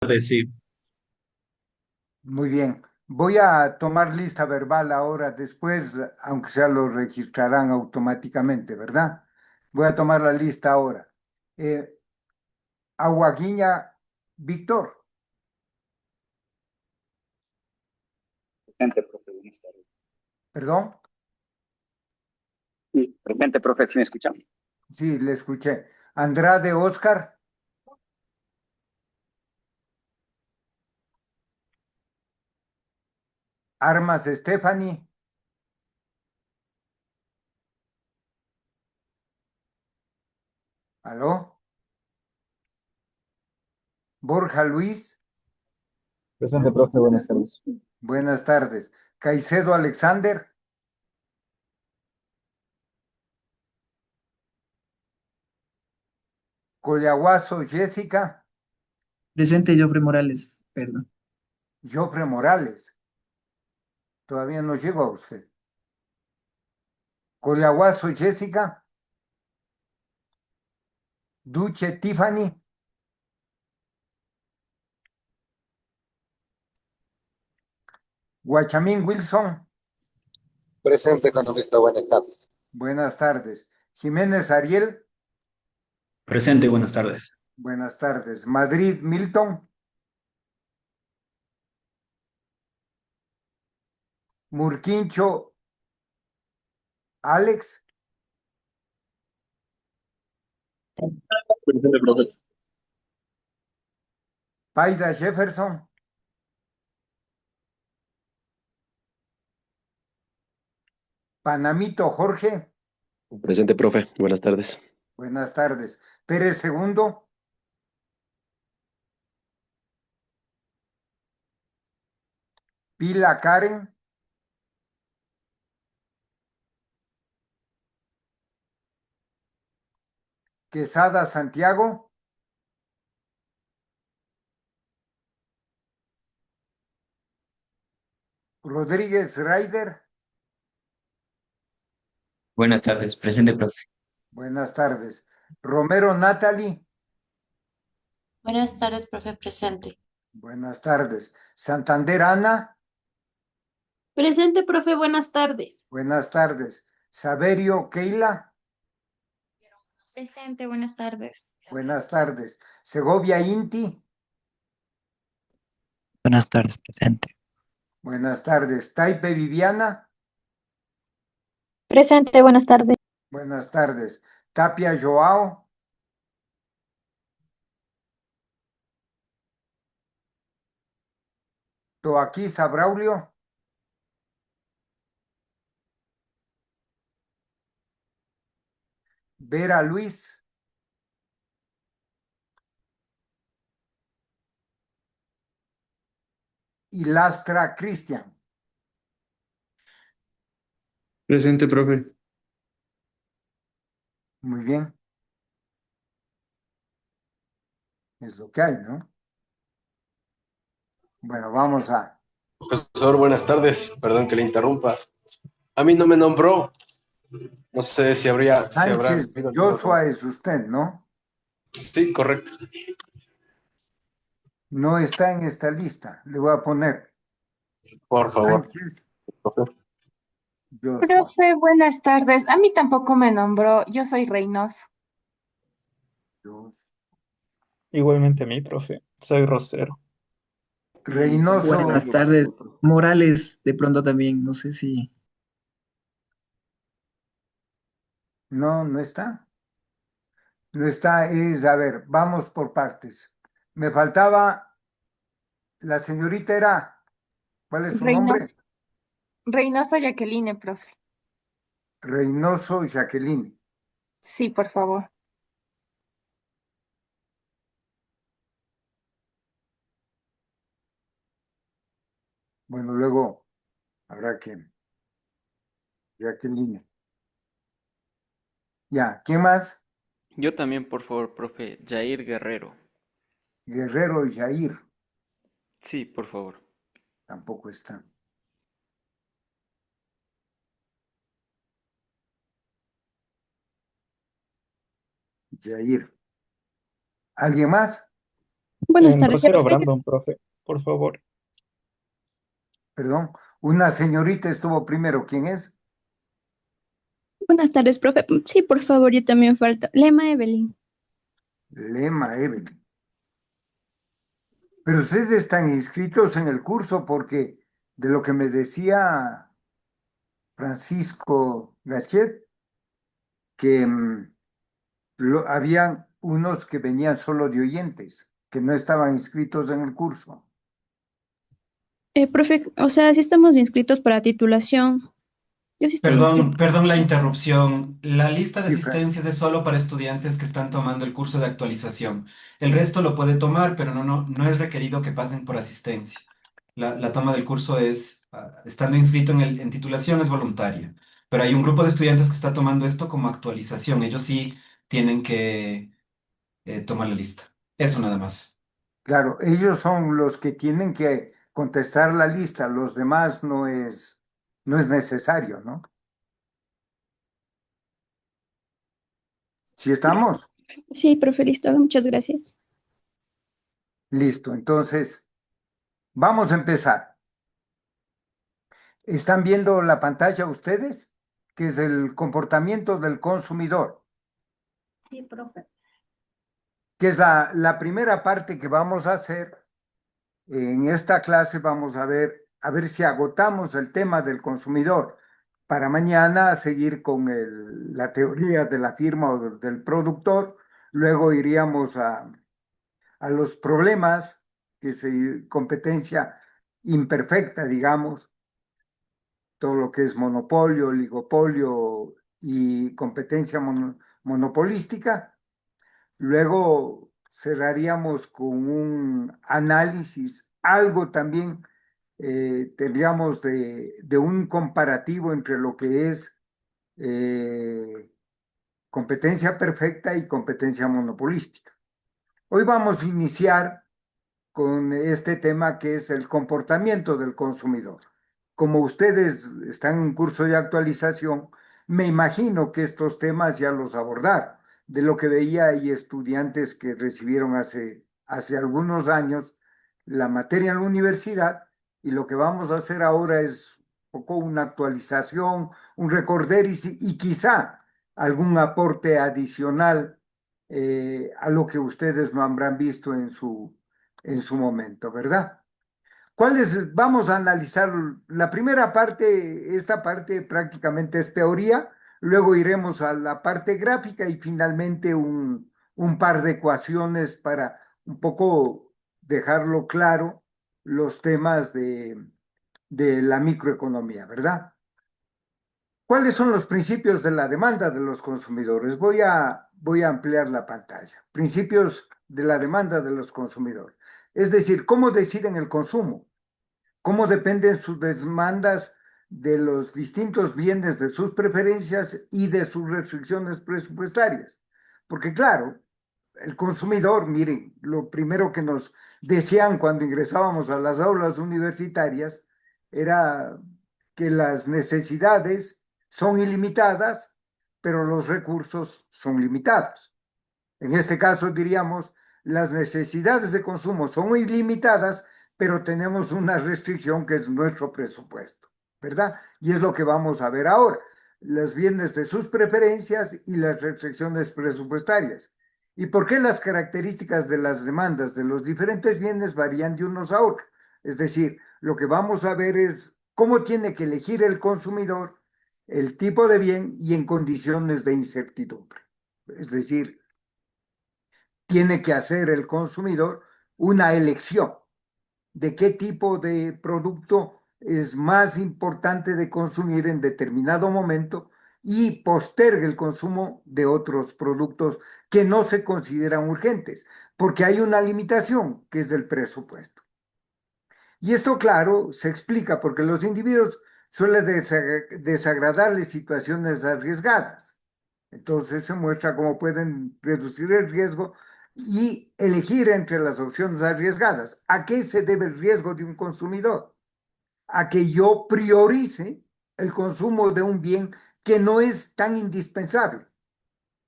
Sí. Muy bien. Voy a tomar lista verbal ahora, después, aunque sea lo registrarán automáticamente, ¿verdad? Voy a tomar la lista ahora. Eh, Aguaguiña Víctor, Presente, profe, buenas tardes. perdón, Sí, presente, profe, ¿sí me escuchan? sí, le escuché. Andrade Oscar, Armas Stephanie, ¿aló? Borja Luis, Presente, profe, buenas tardes. buenas tardes. Caicedo Alexander, Collahuaso Jessica, Presente, Jofre Morales, perdón. Jofre Morales, todavía no llegó a usted. Collahuaso Jessica, Duche Tiffany, Guachamín Wilson, Presente, economista, buenas tardes. buenas tardes. Jiménez Ariel, Presente, buenas tardes. buenas tardes. Madrid Milton, Murquincho Alex, Presente, profe. Paida Jefferson, Panamito Jorge, Presente, profe. Buenas tardes. buenas tardes. Pérez Segundo, Pila Karen, Quesada Santiago, Rodríguez Ryder, Buenas tardes, presente, profe. buenas tardes. Romero Natalie, Buenas tardes, profe presente. buenas tardes. Santander Ana, Presente, profe, buenas tardes. buenas tardes. Saverio Keila, Presente, buenas tardes. buenas tardes. Segovia Inti, Buenas tardes, presente. buenas tardes. Taipe Viviana, Presente, buenas tardes. buenas tardes. Tapia Joao, Toaquisa Braulio, Vera Luis, y Lastra Cristian. Presente, profe. Muy bien, es lo que hay, ¿no? Bueno, vamos a... Profesor, buenas tardes. Perdón que le interrumpa. A mí no me nombró. No sé si habrá Sánchez recibido algún otro. Joshua es usted, ¿no? Sí, correcto. No está en esta lista. Le voy a poner Por favor, Sánchez profe. Joshua. Profe, buenas tardes. A mí tampoco me nombró. Yo soy Reynoso. Igualmente a mí, profe. Soy Rosero. Reynoso, Buenas tardes, Morales, de pronto también, no sé si. no, no está. No está, es, a ver, vamos por partes. Me faltaba, la señorita era, ¿cuál es su nombre? Reynoso. Reynoso Jacqueline, profe. Reynoso Jacqueline. Sí, por favor. Bueno, luego habrá que, Jacqueline. Ya, ¿qué más? Yo también, por favor, profe. Jair Guerrero. Guerrero Jair, Sí, por favor. tampoco está. Jair. ¿Alguien más? Buenas tardes, ya Rosero profe. Brandon, profe, por favor. Perdón, una señorita estuvo primero. ¿Quién es? Buenas tardes, profe. Sí, por favor, yo también falto. Lema Evelyn. Lema Evelyn. Pero ustedes están inscritos en el curso porque de lo que me decía Francisco Gachet, que habían unos que venían solo de oyentes, que no estaban inscritos en el curso. Profe, o sea, sí estamos inscritos para titulación. Yo sí estoy inscrita. Perdón la interrupción. La lista de Sí, Francisco. asistencias es solo para estudiantes que están tomando el curso de actualización. El resto lo puede tomar, pero no es requerido que pasen por asistencia. La toma del curso es, estando inscrito en titulación, es voluntaria. Pero hay un grupo de estudiantes que está tomando esto como actualización. Ellos sí tienen que tomar la lista. Eso nada más. Claro, ellos son los que tienen que contestar la lista, los demás no es necesario, ¿no? ¿Sí estamos? Sí, profe, listo. Muchas gracias. Listo, entonces vamos a empezar. ¿Están viendo la pantalla ustedes? Que es el comportamiento del consumidor, Sí, profe. que es la primera parte que vamos a hacer. En esta clase vamos a ver si agotamos el tema del consumidor para mañana seguir con la teoría de la firma o del productor. Luego iríamos a los problemas, que es competencia imperfecta, digamos, todo lo que es monopolio, oligopolio y competencia monopolística. Luego cerraríamos con un análisis, algo también tendríamos de un comparativo entre lo que es competencia perfecta y competencia monopolística. Hoy vamos a iniciar con este tema que es el comportamiento del consumidor. Como ustedes están en un curso de actualización, me imagino que estos temas ya los abordaron. De lo que veía, hay estudiantes que recibieron hace algunos años la materia en la universidad y lo que vamos a hacer ahora es un poco una actualización, un recorder y quizá algún aporte adicional a lo que ustedes no habrán visto en su momento, ¿verdad? ¿Cuáles? Vamos a analizar la primera parte, esta parte prácticamente es teoría, luego iremos a la parte gráfica y finalmente un par de ecuaciones para un poco dejarlo claro los temas de la microeconomía, ¿verdad? ¿Cuáles son los principios de la demanda de los consumidores? Voy a ampliar la pantalla. Principios de la demanda de los consumidores. Es decir, ¿cómo deciden el consumo? ¿Cómo dependen sus demandas de los distintos bienes, de sus preferencias y de sus restricciones presupuestarias? Porque claro, el consumidor, miren, lo primero que nos decían cuando ingresábamos a las aulas universitarias era que las necesidades son ilimitadas, pero los recursos son limitados. En este caso diríamos, las necesidades de consumo son ilimitadas, pero tenemos una restricción que es nuestro presupuesto, ¿verdad? Y es lo que vamos a ver ahora, los bienes de sus preferencias y las restricciones presupuestarias. ¿Y por qué las características de las demandas de los diferentes bienes varían de unos a otros? Es decir, lo que vamos a ver es cómo tiene que elegir el consumidor el tipo de bien y en condiciones de incertidumbre. Es decir, tiene que hacer el consumidor una elección de qué tipo de producto es más importante de consumir en determinado momento y postergue el consumo de otros productos que no se consideran urgentes, porque hay una limitación que es el presupuesto. Y esto, claro, se explica porque los individuos suelen desagradarles situaciones arriesgadas. Entonces se muestra cómo pueden reducir el riesgo y elegir entre las opciones arriesgadas. ¿A qué se debe el riesgo de un consumidor? A que yo priorice el consumo de un bien que no es tan indispensable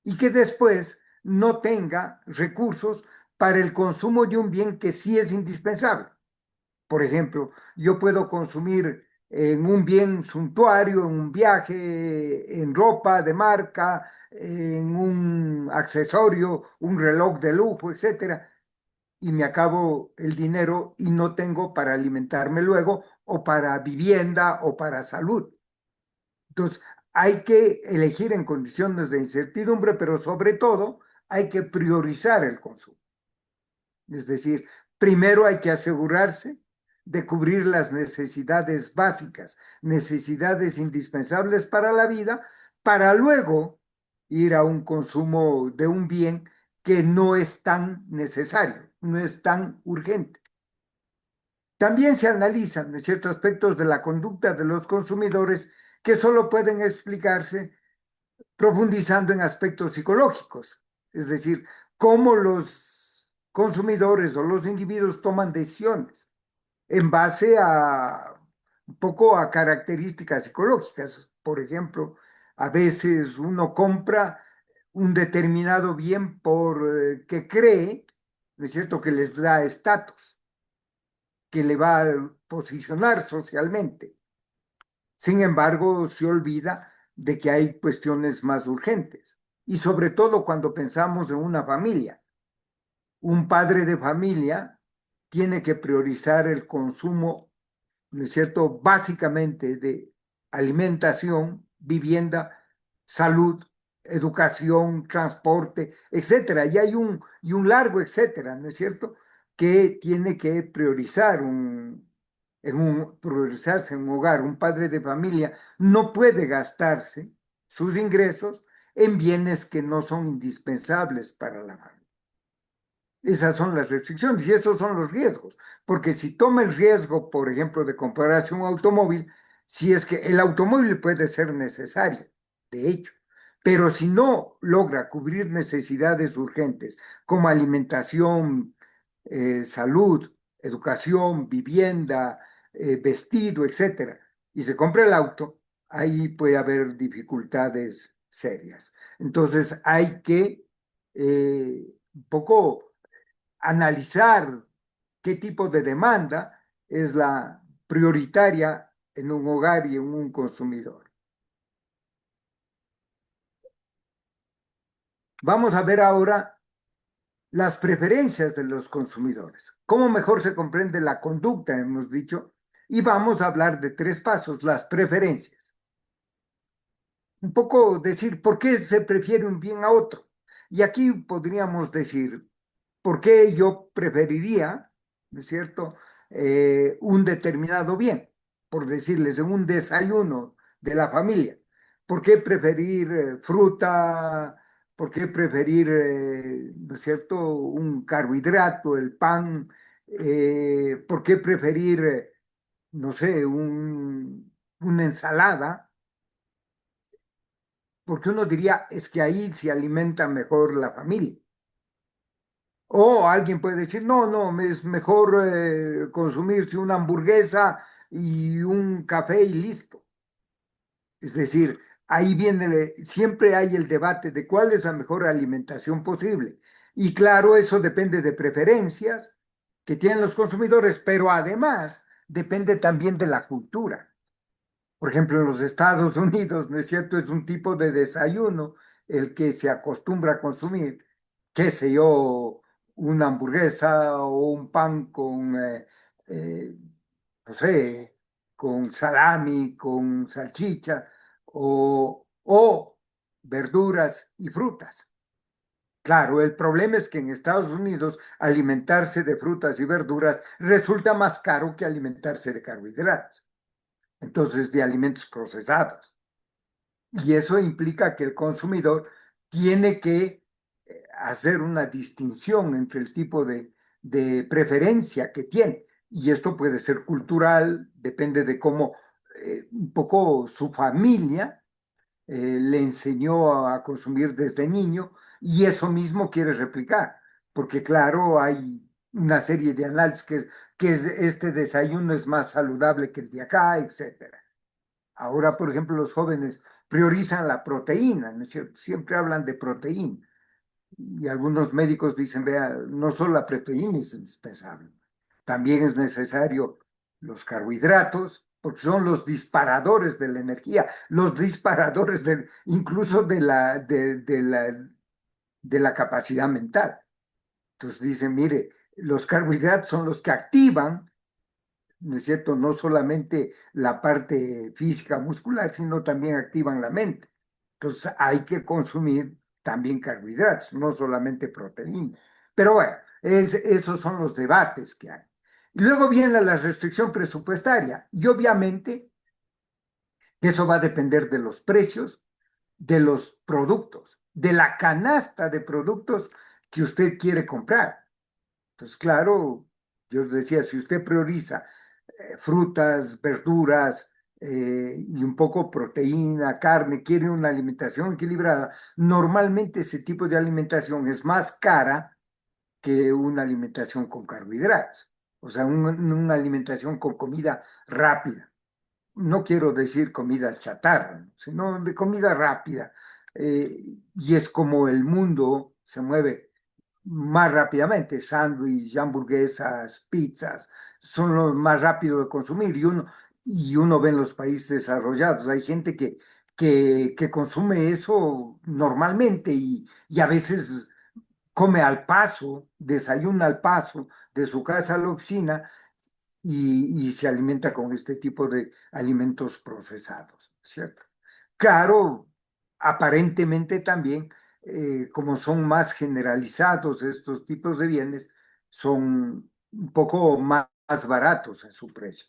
y que después no tenga recursos para el consumo de un bien que sí es indispensable. Por ejemplo, yo puedo consumir en un bien suntuario, en un viaje, en ropa de marca, en un accesorio, un reloj de lujo, etcétera, y me acabo el dinero y no tengo para alimentarme luego, o para vivienda, o para salud. Entonces, hay que elegir en condiciones de incertidumbre, pero sobre todo hay que priorizar el consumo. Es decir, primero hay que asegurarse de cubrir las necesidades básicas, necesidades indispensables para la vida, para luego ir a un consumo de un bien que no es tan necesario, no es tan urgente. También se analizan ciertos aspectos de la conducta de los consumidores que solo pueden explicarse profundizando en aspectos psicológicos, es decir, cómo los consumidores o los individuos toman decisiones en base a un poco a características psicológicas. Por ejemplo, a veces uno compra un determinado bien porque cree, ¿no es cierto?, que les da estatus, que le va a posicionar socialmente. Sin embargo, se olvida de que hay cuestiones más urgentes. Y sobre todo cuando pensamos en una familia. Un padre de familia tiene que priorizar el consumo, ¿no es cierto?, básicamente de alimentación, vivienda, salud, educación, transporte, etcétera. Y un largo etcétera, ¿no es cierto?, que tiene que priorizar priorizarse en un hogar. Un padre de familia no puede gastarse sus ingresos en bienes que no son indispensables para la familia. Esas son las restricciones y esos son los riesgos, porque si toma el riesgo, por ejemplo, de comprarse un automóvil, si es que el automóvil puede ser necesario, de hecho, pero si no logra cubrir necesidades urgentes como alimentación, salud, educación, vivienda, vestido, etcétera, y se compra el auto, ahí puede haber dificultades serias. Entonces hay que un poco analizar qué tipo de demanda es la prioritaria en un hogar y en un consumidor. Vamos a ver ahora las preferencias de los consumidores. ¿Cómo mejor se comprende la conducta, hemos dicho? Y vamos a hablar de 3 pasos, las preferencias. Un poco decir por qué se prefiere un bien a otro. Y aquí podríamos decir, ¿por qué yo preferiría, ¿no es cierto?, un determinado bien? Por decirles, en un desayuno de la familia. ¿Por qué preferir fruta? ¿Por qué preferir, ¿no es cierto?, un carbohidrato, el pan? ¿Por qué preferir, no sé, una ensalada? Porque uno diría, es que ahí se alimenta mejor la familia. O alguien puede decir, no, no, es mejor consumirse una hamburguesa y un café y listo. Es decir, ahí viene, siempre hay el debate de cuál es la mejor alimentación posible. Y claro, eso depende de preferencias que tienen los consumidores, pero además depende también de la cultura. Por ejemplo, en los Estados Unidos, ¿no es cierto? Es un tipo de desayuno el que se acostumbra a consumir, qué sé yo, una hamburguesa o un pan con, no sé, con salami, con salchicha o verduras y frutas. Claro, el problema es que en Estados Unidos alimentarse de frutas y verduras resulta más caro que alimentarse de carbohidratos, entonces de alimentos procesados. Y eso implica que el consumidor tiene que hacer una distinción entre el tipo de preferencia que tiene. Y esto puede ser cultural, depende de cómo un poco su familia le enseñó a consumir desde niño, y eso mismo quiere replicar, porque claro, hay una serie de análisis que este desayuno es más saludable que el de acá, etcétera. Ahora, por ejemplo, los jóvenes priorizan la proteína, ¿no es cierto? Siempre hablan de proteína. Y algunos médicos dicen, vea, no solo la proteína es indispensable, también es necesario los carbohidratos, porque son los disparadores de la energía, los disparadores incluso de la capacidad mental. Entonces dicen, mire, los carbohidratos son los que activan, ¿no es cierto? No solamente la parte física muscular, sino también activan la mente. Entonces hay que consumir también carbohidratos, no solamente proteína. Pero bueno, esos son los debates que hay. Y luego viene la restricción presupuestaria y obviamente eso va a depender de los precios, de los productos, de la canasta de productos que usted quiere comprar. Entonces, claro, yo os decía, si usted prioriza frutas, verduras y un poco proteína, carne, quiere una alimentación equilibrada, normalmente ese tipo de alimentación es más cara que una alimentación con carbohidratos, o sea, una alimentación con comida rápida. No quiero decir comida chatarra, ¿no? Sino de comida rápida. Y es como el mundo se mueve más rápidamente. Sándwich, hamburguesas, pizzas, son los más rápidos de consumir. Y uno ve en los países desarrollados, hay gente que consume eso normalmente y a veces come al paso, desayuna al paso de su casa a la oficina y se alimenta con este tipo de alimentos procesados, ¿cierto? Claro, aparentemente también, como son más generalizados estos tipos de bienes, son un poco más baratos en su precio.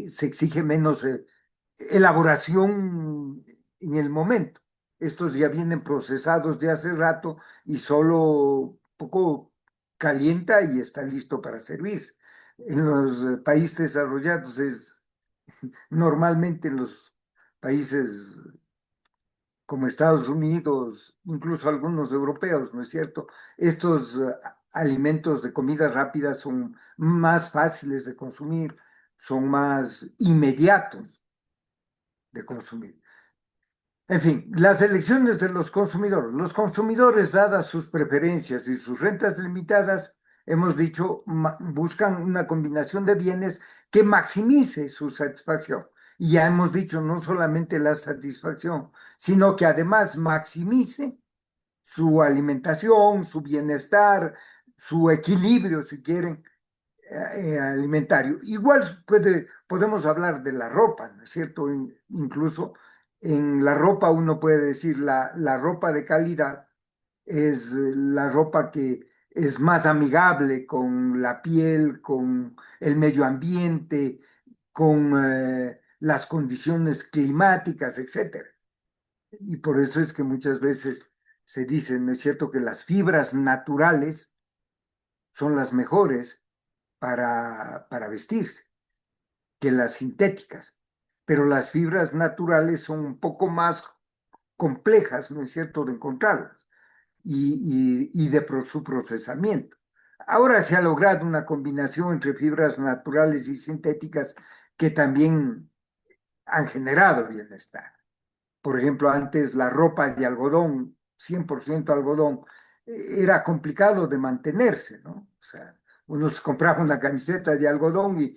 Se exige menos elaboración en el momento. Estos ya vienen procesados de hace rato y solo poco calienta y está listo para servirse. En los países desarrollados normalmente en los países como Estados Unidos, incluso algunos europeos, ¿no es cierto? Estos alimentos de comida rápida son más fáciles de consumir, son más inmediatos de consumir. En fin, las elecciones de los consumidores. Los consumidores, dadas sus preferencias y sus rentas limitadas, hemos dicho, buscan una combinación de bienes que maximice su satisfacción. Y ya hemos dicho, no solamente la satisfacción, sino que además maximice su alimentación, su bienestar, su equilibrio, si quieren, alimentario. Igual podemos hablar de la ropa, ¿no es cierto? Incluso en la ropa uno puede decir la ropa de calidad es la ropa que es más amigable con la piel, con el medio ambiente, con las condiciones climáticas, etcétera. Y por eso es que muchas veces se dice, ¿no es cierto?, que las fibras naturales son las mejores para vestirse que las sintéticas, pero las fibras naturales son un poco más complejas, ¿no es cierto?, de encontrarlas y de su procesamiento. Ahora se ha logrado una combinación entre fibras naturales y sintéticas que también han generado bienestar. Por ejemplo, antes la ropa de algodón, 100% algodón, era complicado de mantenerse, ¿no? O sea, uno se compraba una camiseta de algodón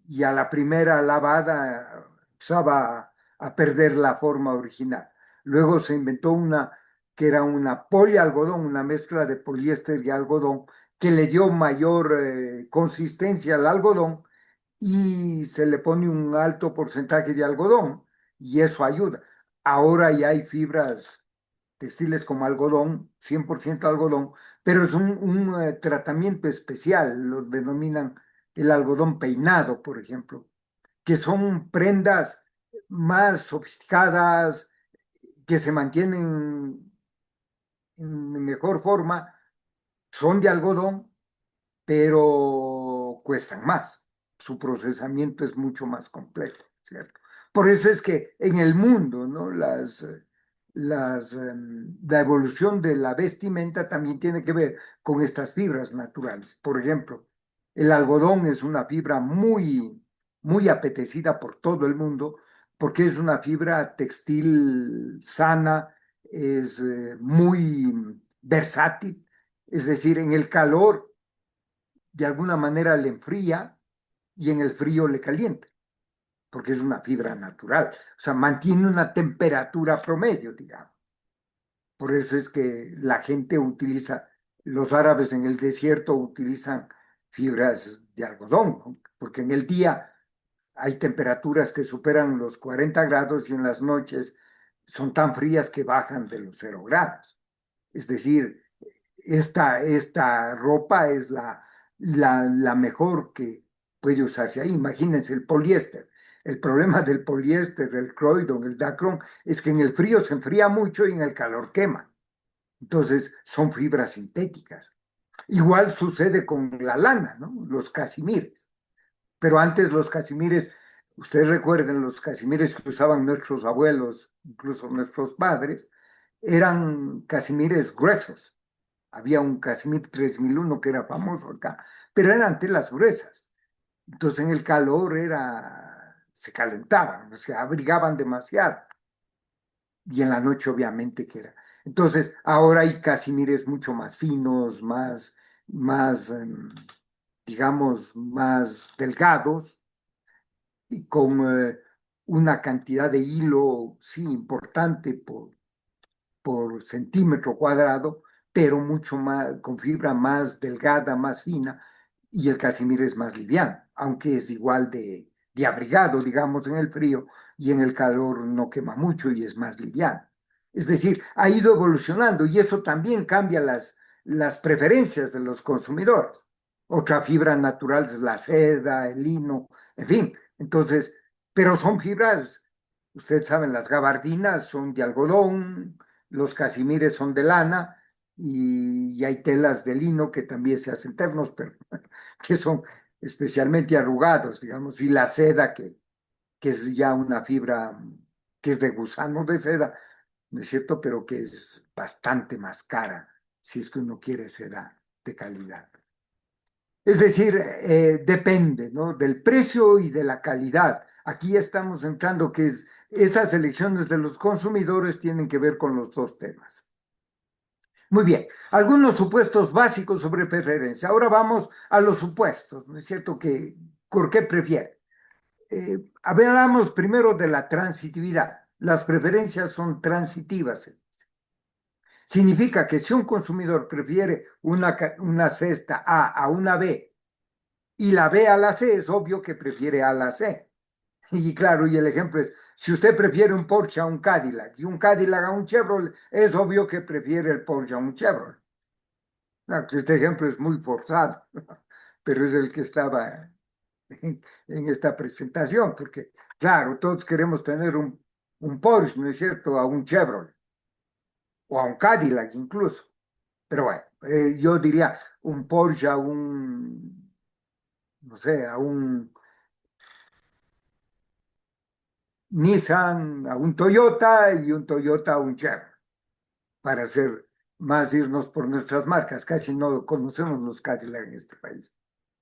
y a la primera lavada empezaba a perder la forma original. Luego se inventó una que era una polialgodón, una mezcla de poliéster y algodón, que le dio mayor consistencia al algodón y se le pone un alto porcentaje de algodón y eso ayuda. Ahora ya hay fibras textiles como algodón, 100% algodón, pero es un tratamiento especial, lo denominan el algodón peinado, por ejemplo, que son prendas más sofisticadas, que se mantienen en mejor forma, son de algodón, pero cuestan más. Su procesamiento es mucho más complejo, ¿cierto? Por eso es que en el mundo, ¿no? La evolución de la vestimenta también tiene que ver con estas fibras naturales. Por ejemplo, el algodón es una fibra muy apetecida por todo el mundo porque es una fibra textil sana, es muy versátil, es decir, en el calor de alguna manera le enfría y en el frío le calienta, porque es una fibra natural, o sea, mantiene una temperatura promedio, digamos. Por eso es que la gente utiliza, los árabes en el desierto utilizan fibras de algodón, ¿no? Porque en el día hay temperaturas que superan los 40 grados y en las noches son tan frías que bajan de los 0 grados. Es decir, esta ropa es la mejor que puede usarse ahí. Imagínense el poliéster. El problema del poliéster, el croydon, el dacron, es que en el frío se enfría mucho y en el calor quema. Entonces son fibras sintéticas. Igual sucede con la lana, ¿no? Los casimires. Pero antes los casimires, ustedes recuerden, los casimires que usaban nuestros abuelos, incluso nuestros padres, eran casimires gruesos. Había un Casimir 3001 que era famoso acá, pero eran telas gruesas. Entonces en el calor se calentaban, o sea, abrigaban demasiado. Y en la noche obviamente que era. Entonces ahora hay casimires mucho más finos, digamos, más delgados y con una cantidad de hilo, sí, importante por centímetro cuadrado, pero mucho más, con fibra más delgada, más fina, y el casimir es más liviano, aunque es igual de abrigado, digamos, en el frío, y en el calor no quema mucho y es más liviano. Es decir, ha ido evolucionando y eso también cambia las preferencias de los consumidores. Otra fibra natural es la seda, el lino, en fin. Entonces, pero son fibras, ustedes saben, las gabardinas son de algodón, los casimires son de lana y hay telas de lino que también se hacen ternos, pero que son especialmente arrugados, digamos, y la seda que es ya una fibra que es de gusano de seda, ¿no es cierto? Pero que es bastante más cara si es que uno quiere seda de calidad. Es decir, depende, ¿no? Del precio y de la calidad. Aquí estamos entrando que esas elecciones de los consumidores tienen que ver con los dos temas. Muy bien, algunos supuestos básicos sobre preferencia. Ahora vamos a los supuestos, ¿no es cierto? ¿Por qué prefiere? Hablamos primero de la transitividad. Las preferencias son transitivas. Significa que si un consumidor prefiere una cesta A una B y la B a la C, es obvio que prefiere A a la C. Y claro, y el ejemplo es, si usted prefiere un Porsche a un Cadillac y un Cadillac a un Chevrolet, es obvio que prefiere el Porsche a un Chevrolet. Claro, este ejemplo es muy forzado, pero es el que estaba en esta presentación, porque claro, todos queremos tener un Porsche, ¿no es cierto?, a un Chevrolet o a un Cadillac incluso. Pero bueno, yo diría un Porsche a no sé, a un Nissan, a un Toyota y un Toyota a un Chevrolet, para hacer más irnos por nuestras marcas. Casi no conocemos los Cadillac en este país.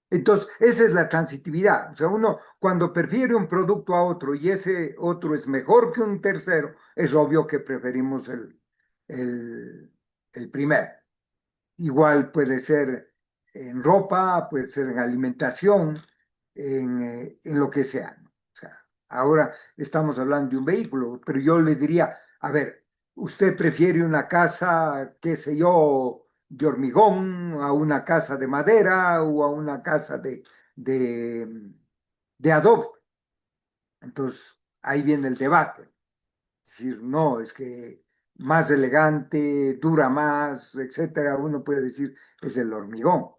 Entonces, esa es la transitividad. O sea, uno cuando prefiere un producto a otro y ese otro es mejor que un tercero, es obvio que preferimos el primero. Igual puede ser en ropa, puede ser en alimentación, en lo que sea, ¿no? O sea, ahora estamos hablando de un vehículo, pero yo le diría, a ver, ¿usted prefiere una casa, qué sé yo, de hormigón, a una casa de madera o a una casa de adobe? Entonces, ahí viene el debate. Es decir, no, es que más elegante, dura más, etcétera. Uno puede decir es el hormigón,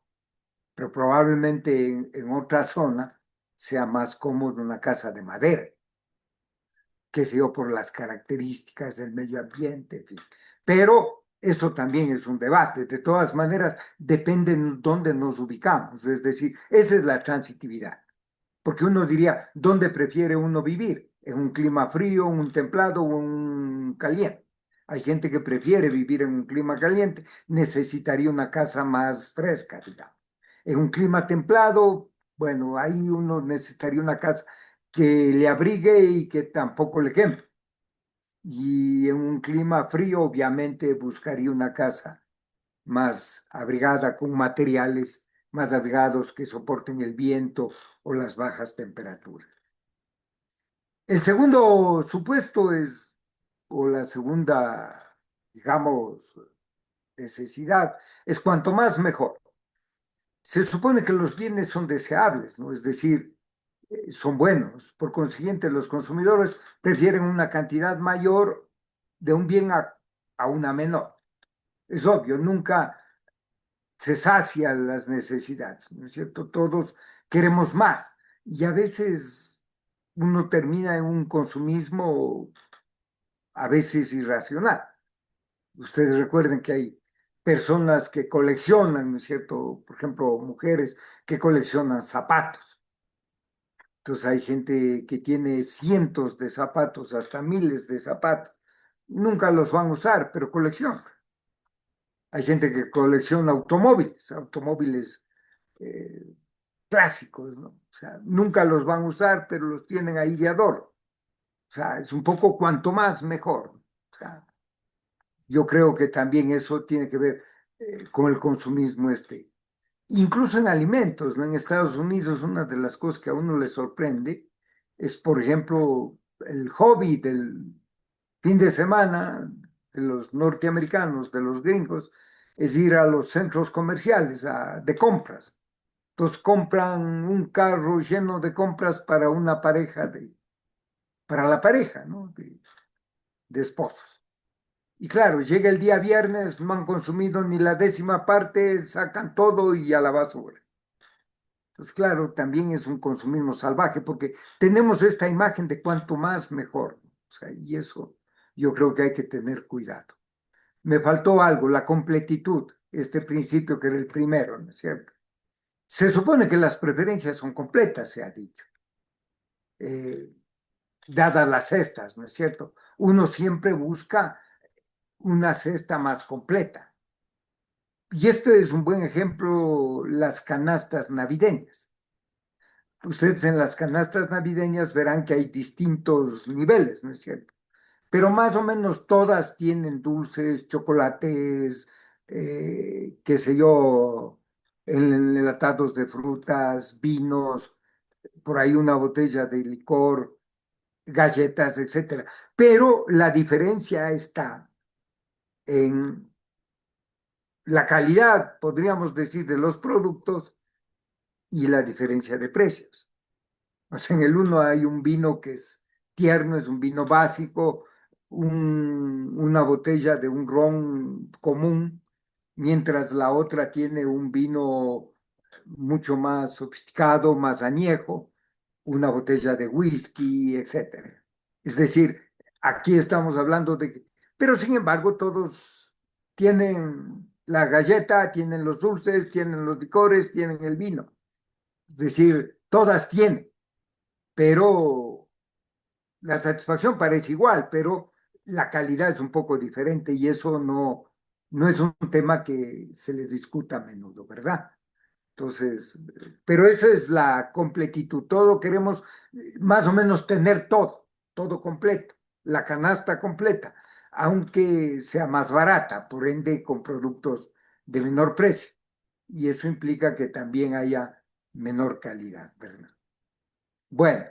pero probablemente en otra zona sea más cómodo una casa de madera, qué sé yo, por las características del medio ambiente, en fin. Pero eso también es un debate. De todas maneras, depende en dónde nos ubicamos. Es decir, esa es la transitividad. Porque uno diría, ¿dónde prefiere uno vivir? ¿En un clima frío, un templado o un caliente? Hay gente que prefiere vivir en un clima caliente, necesitaría una casa más fresca, digamos. En un clima templado, bueno, ahí uno necesitaría una casa que le abrigue y que tampoco le queme. Y en un clima frío, obviamente, buscaría una casa más abrigada, con materiales más abrigados que soporten el viento o las bajas temperaturas. El segundo supuesto es, o la segunda, digamos, necesidad, es cuanto más mejor. Se supone que los bienes son deseables, ¿no? Es decir, son buenos. Por consiguiente, los consumidores prefieren una cantidad mayor de un bien a una menor. Es obvio, nunca se sacian las necesidades, ¿no es cierto? Todos queremos más y a veces uno termina en un consumismo a veces irracional. Ustedes recuerden que hay personas que coleccionan, ¿no es cierto? Por ejemplo, mujeres que coleccionan zapatos. Entonces hay gente que tiene cientos de zapatos, hasta miles de zapatos. Nunca los van a usar, pero coleccionan. Hay gente que colecciona automóviles clásicos, ¿no? O sea, nunca los van a usar, pero los tienen ahí de adorno. O sea, es un poco cuanto más mejor. O sea, yo creo que también eso tiene que ver con el consumismo este. Incluso en alimentos, ¿no? En Estados Unidos, una de las cosas que a uno le sorprende es, por ejemplo, el hobby del fin de semana de los norteamericanos, de los gringos, es ir a los centros comerciales de compras. Entonces compran un carro lleno de compras para una pareja para la pareja, ¿no? De esposos. Y claro, llega el día viernes, no han consumido ni la 10ª parte, sacan todo y a la basura. Entonces, claro, también es un consumismo salvaje porque tenemos esta imagen de cuanto más mejor. O sea, y eso yo creo que hay que tener cuidado. Me faltó algo, la completitud, este principio que era el primero, ¿no es cierto? Se supone que las preferencias son completas, se ha dicho, dadas las cestas, ¿no es cierto? Uno siempre busca una cesta más completa. Y esto es un buen ejemplo, las canastas navideñas. Ustedes en las canastas navideñas verán que hay distintos niveles, ¿no es cierto? Pero más o menos todas tienen dulces, chocolates, qué sé yo, enlatados de frutas, vinos, por ahí una botella de licor, galletas, etcétera. Pero la diferencia está en la calidad, podríamos decir, de los productos y la diferencia de precios. O sea, en el uno hay un vino que es tierno, es un vino básico, una botella de un ron común, mientras la otra tiene un vino mucho más sofisticado, más añejo, una botella de whisky, etcétera. Es decir, aquí estamos hablando de... Pero sin embargo, todos tienen la galleta, tienen los dulces, tienen los licores, tienen el vino. Es decir, todas tienen, pero la satisfacción parece igual, pero la calidad es un poco diferente y eso no es un tema que se les discuta a menudo, ¿verdad? Entonces, pero esa es la completitud. Todo queremos más o menos tener todo completo, la canasta completa, aunque sea más barata, por ende con productos de menor precio. Y eso implica que también haya menor calidad, ¿verdad? Bueno,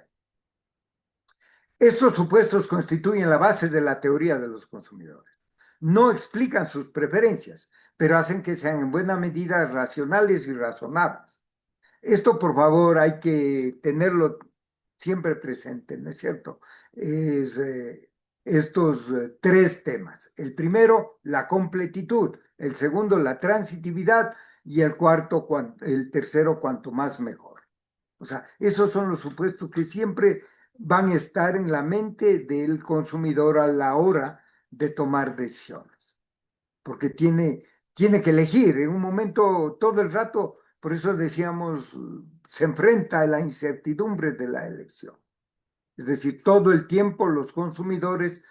estos supuestos constituyen la base de la teoría de los consumidores. No explican sus preferencias, pero hacen que sean en buena medida racionales y razonables. Esto, por favor, hay que tenerlo siempre presente, ¿no es cierto? Estos tres temas. El primero, la completitud. El segundo, la transitividad. Y el tercero, cuanto más mejor. O sea, esos son los supuestos que siempre van a estar en la mente del consumidor a la hora de tomar decisiones. Porque tiene que elegir en un momento todo el rato. Por eso decíamos, se enfrenta a la incertidumbre de la elección. Es decir, todo el tiempo los consumidores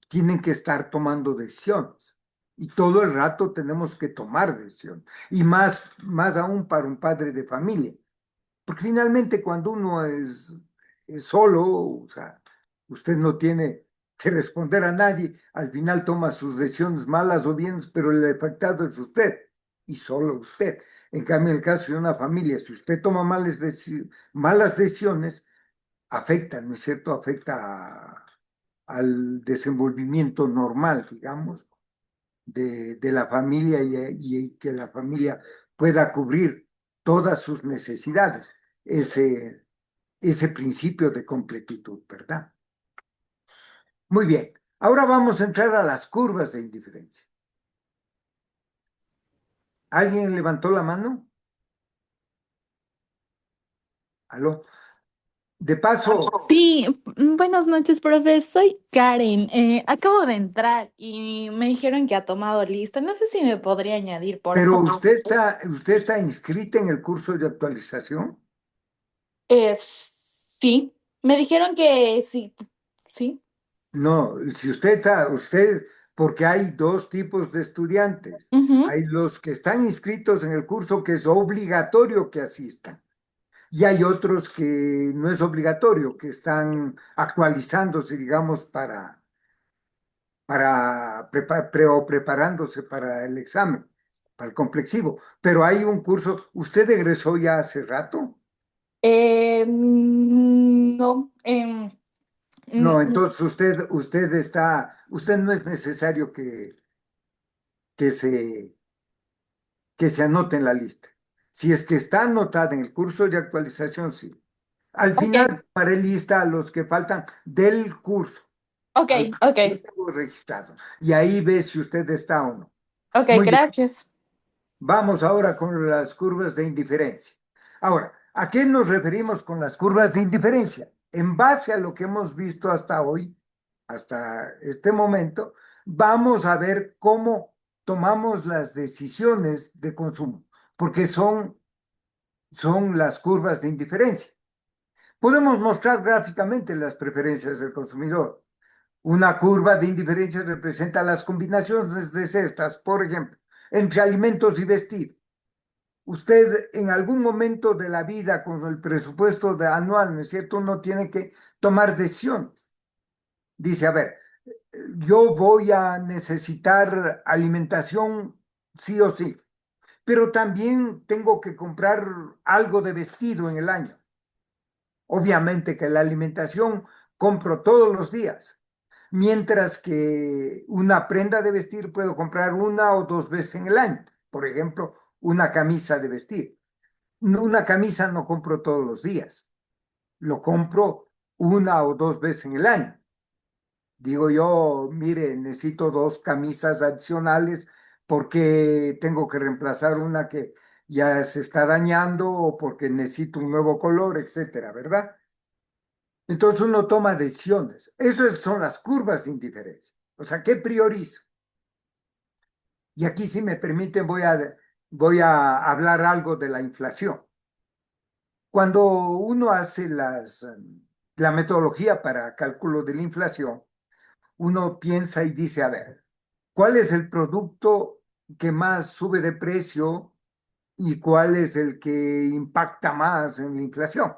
tienen que estar tomando decisiones y todo el rato tenemos que tomar decisiones. Y más aún para un padre de familia. Porque finalmente cuando uno es solo, o sea, usted no tiene que responder a nadie, al final toma sus decisiones malas o bien, pero el afectado es usted. y solo usted. En cambio, en el caso de una familia, si usted toma malas decisiones, afecta, ¿no es cierto? Al desenvolvimiento normal, digamos, de la familia y que la familia pueda cubrir todas sus necesidades. Ese principio de completitud, ¿verdad? Muy bien. Ahora vamos a entrar a las curvas de indiferencia. ¿Alguien levantó la mano? ¿Aló? De paso, Sí, buenas noches, profe. Soy Karen. Acabo de entrar y me dijeron que ha tomado lista. No sé si me podría añadir, por pero favor. usted está inscrita en el curso de actualización. Sí, me dijeron que sí, sí. No, si porque hay dos tipos de estudiantes. Ujú. Hay los que están inscritos en el curso que es obligatorio que asistan. Y hay otros que no es obligatorio, que están actualizándose, digamos, o preparándose para el examen, para el complexivo. Pero hay un curso, ¿usted egresó ya hace rato? No, No, mm, entonces usted no es necesario que se, que se anote en la lista. Si es que está anotada en el curso de actualización, sí. Al ok, final, para lista a los que faltan del curso, ok, al que ok, yo tengo registrado. Y ahí ve si usted está o no. ok, Muy bien. gracias. Vamos ahora con las curvas de indiferencia. Ahora, ¿a qué nos referimos con las curvas de indiferencia? En base a lo que hemos visto hasta hoy, hasta este momento, vamos a ver cómo tomamos las decisiones de consumo, porque son las curvas de indiferencia. Podemos mostrar gráficamente las preferencias del consumidor. Una curva de indiferencia representa las combinaciones de cestas, por ejemplo, entre alimentos y vestido. Usted en algún momento de la vida con el presupuesto anual, ¿no es cierto? Uno tiene que tomar decisiones. Dice, a ver, yo voy a necesitar alimentación sí o sí, pero también tengo que comprar algo de vestido en el año. Obviamente que la alimentación compro todos los días, mientras que una prenda de vestir puedo comprar una o dos veces en el año. Por ejemplo, una camisa de vestir. Una camisa no compro todos los días, lo compro una o dos veces en el año. Digo yo, mire, necesito dos camisas adicionales porque tengo que reemplazar una que ya se está dañando o porque necesito un nuevo color, etcétera, ¿verdad? Entonces uno toma decisiones. Esas son las curvas de indiferencia. O sea, ¿qué priorizo? Y aquí, si me permiten, voy a hablar algo de la inflación. Cuando uno hace la metodología para cálculo de la inflación, uno piensa y dice, a ver, ¿cuál es el producto que más sube de precio y cuál es el que impacta más en la inflación?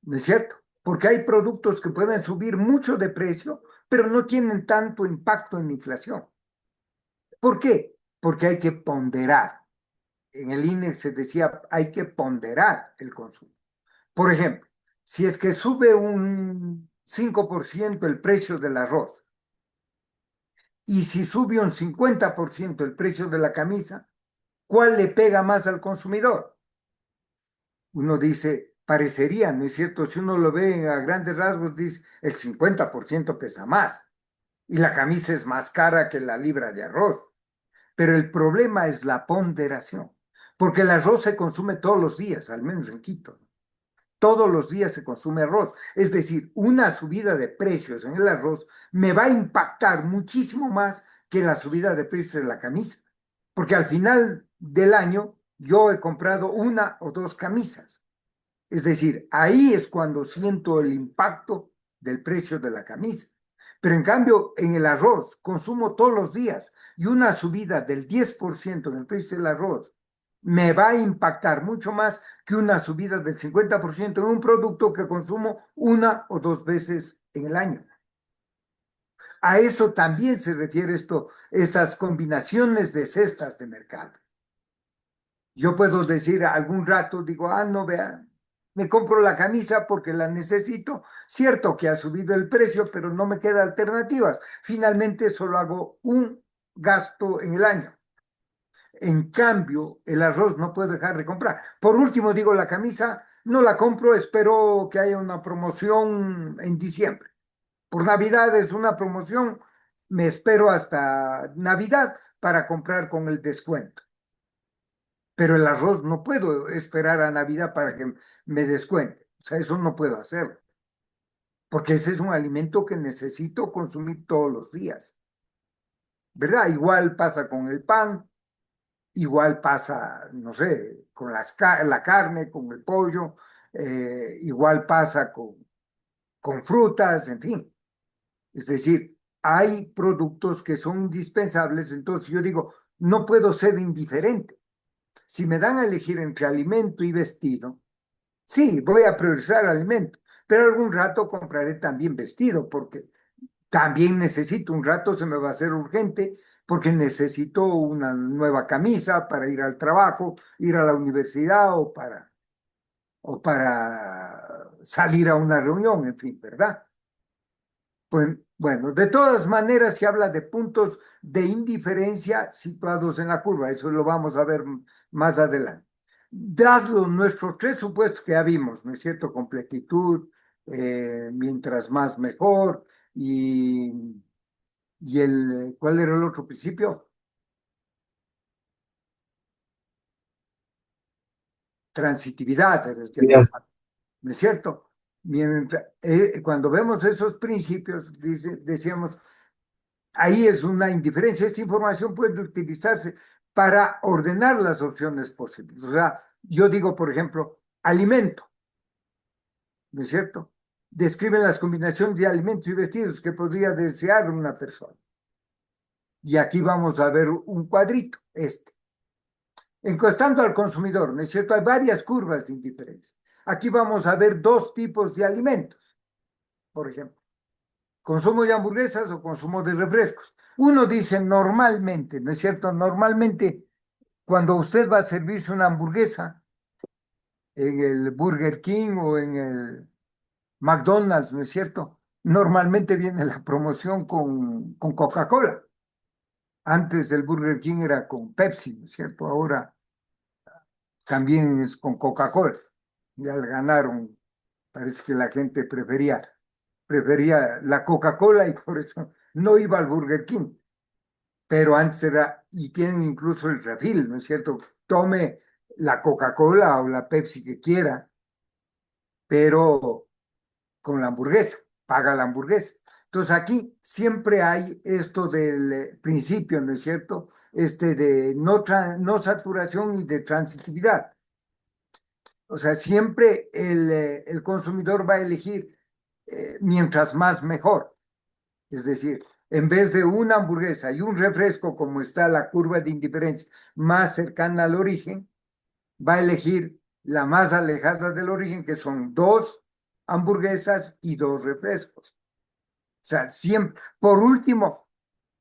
¿No es cierto? Porque hay productos que pueden subir mucho de precio, pero no tienen tanto impacto en la inflación. ¿Por qué? Porque hay que ponderar. En el índice se decía, hay que ponderar el consumo. Por ejemplo, si es que sube un 5% el precio del arroz y si sube un 50% el precio de la camisa, ¿cuál le pega más al consumidor? Uno dice, parecería, ¿no es cierto? Si uno lo ve a grandes rasgos, dice, el 50% pesa más y la camisa es más cara que la libra de arroz. Pero el problema es la ponderación, porque el arroz se consume todos los días, al menos en Quito. Todos los días se consume arroz. Es decir, una subida de precios en el arroz me va a impactar muchísimo más que la subida de precios de la camisa, porque al final del año yo he comprado una o dos camisas. Es decir, ahí es cuando siento el impacto del precio de la camisa. Pero en cambio, en el arroz consumo todos los días y una subida del 10% en el precio del arroz me va a impactar mucho más que una subida del 50% en un producto que consumo una o dos veces en el año. A eso también se refiere estas combinaciones de cestas de mercado. Yo puedo decir algún rato, digo, no, vea, me compro la camisa porque la necesito. Cierto que ha subido el precio, pero no me quedan alternativas. Finalmente solo hago un gasto en el año. En cambio, el arroz no puedo dejar de comprar. Por último, digo, la camisa no la compro, espero que haya una promoción en diciembre. Por Navidad es una promoción, me espero hasta Navidad para comprar con el descuento. Pero el arroz no puedo esperar a Navidad para que me descuente. O sea, eso no puedo hacerlo, porque ese es un alimento que necesito consumir todos los días, ¿verdad? Igual pasa con el pan, igual pasa, no sé, con la carne, con el pollo, igual pasa con frutas, en fin. Es decir, hay productos que son indispensables, entonces yo digo, no puedo ser indiferente. Si me dan a elegir entre alimento y vestido, sí, voy a priorizar alimento, pero algún rato compraré también vestido, porque también necesito, un rato se me va a hacer urgente, porque necesito una nueva camisa para ir al trabajo, ir a la universidad o para salir a una reunión, en fin, ¿verdad? Pues, bueno, de todas maneras se habla de puntos de indiferencia situados en la curva, eso lo vamos a ver más adelante. Dado nuestros tres supuestos que ya vimos, ¿no es cierto? Completitud, mientras más mejor, ¿cuál era el otro principio? Transitividad, era el que nos falta, ¿no es cierto? Cuando vemos esos principios, decíamos, ahí es una indiferencia. Esta información puede utilizarse para ordenar las opciones posibles. O sea, yo digo, por ejemplo, alimento, ¿no es cierto? Describen las combinaciones de alimentos y vestidos que podría desear una persona. Y aquí vamos a ver un cuadrito, este. Encostando al consumidor, ¿no es cierto? Hay varias curvas de indiferencia. Aquí vamos a ver dos tipos de alimentos, por ejemplo. Consumo de hamburguesas o consumo de refrescos. Uno dice normalmente, ¿no es cierto? Normalmente, cuando usted va a servirse una hamburguesa en el Burger King o en el McDonald's, ¿no es cierto? Normalmente viene la promoción con Coca-Cola. Antes el Burger King era con Pepsi, ¿no es cierto? Ahora también es con Coca-Cola. Ya le ganaron, parece que la gente prefería la Coca-Cola y por eso no iba al Burger King. Pero antes era, y tienen incluso el refil, ¿no es cierto? Tome la Coca-Cola o la Pepsi que quiera, pero con la hamburguesa, paga la hamburguesa. Entonces aquí siempre hay esto del principio, ¿no es cierto? De no saturación y de transitividad. O sea, siempre el consumidor va a elegir mientras más mejor. Es decir, en vez de una hamburguesa y un refresco, como está la curva de indiferencia más cercana al origen, va a elegir la más alejada del origen, que son dos hamburguesas y dos refrescos. O sea, siempre, por último,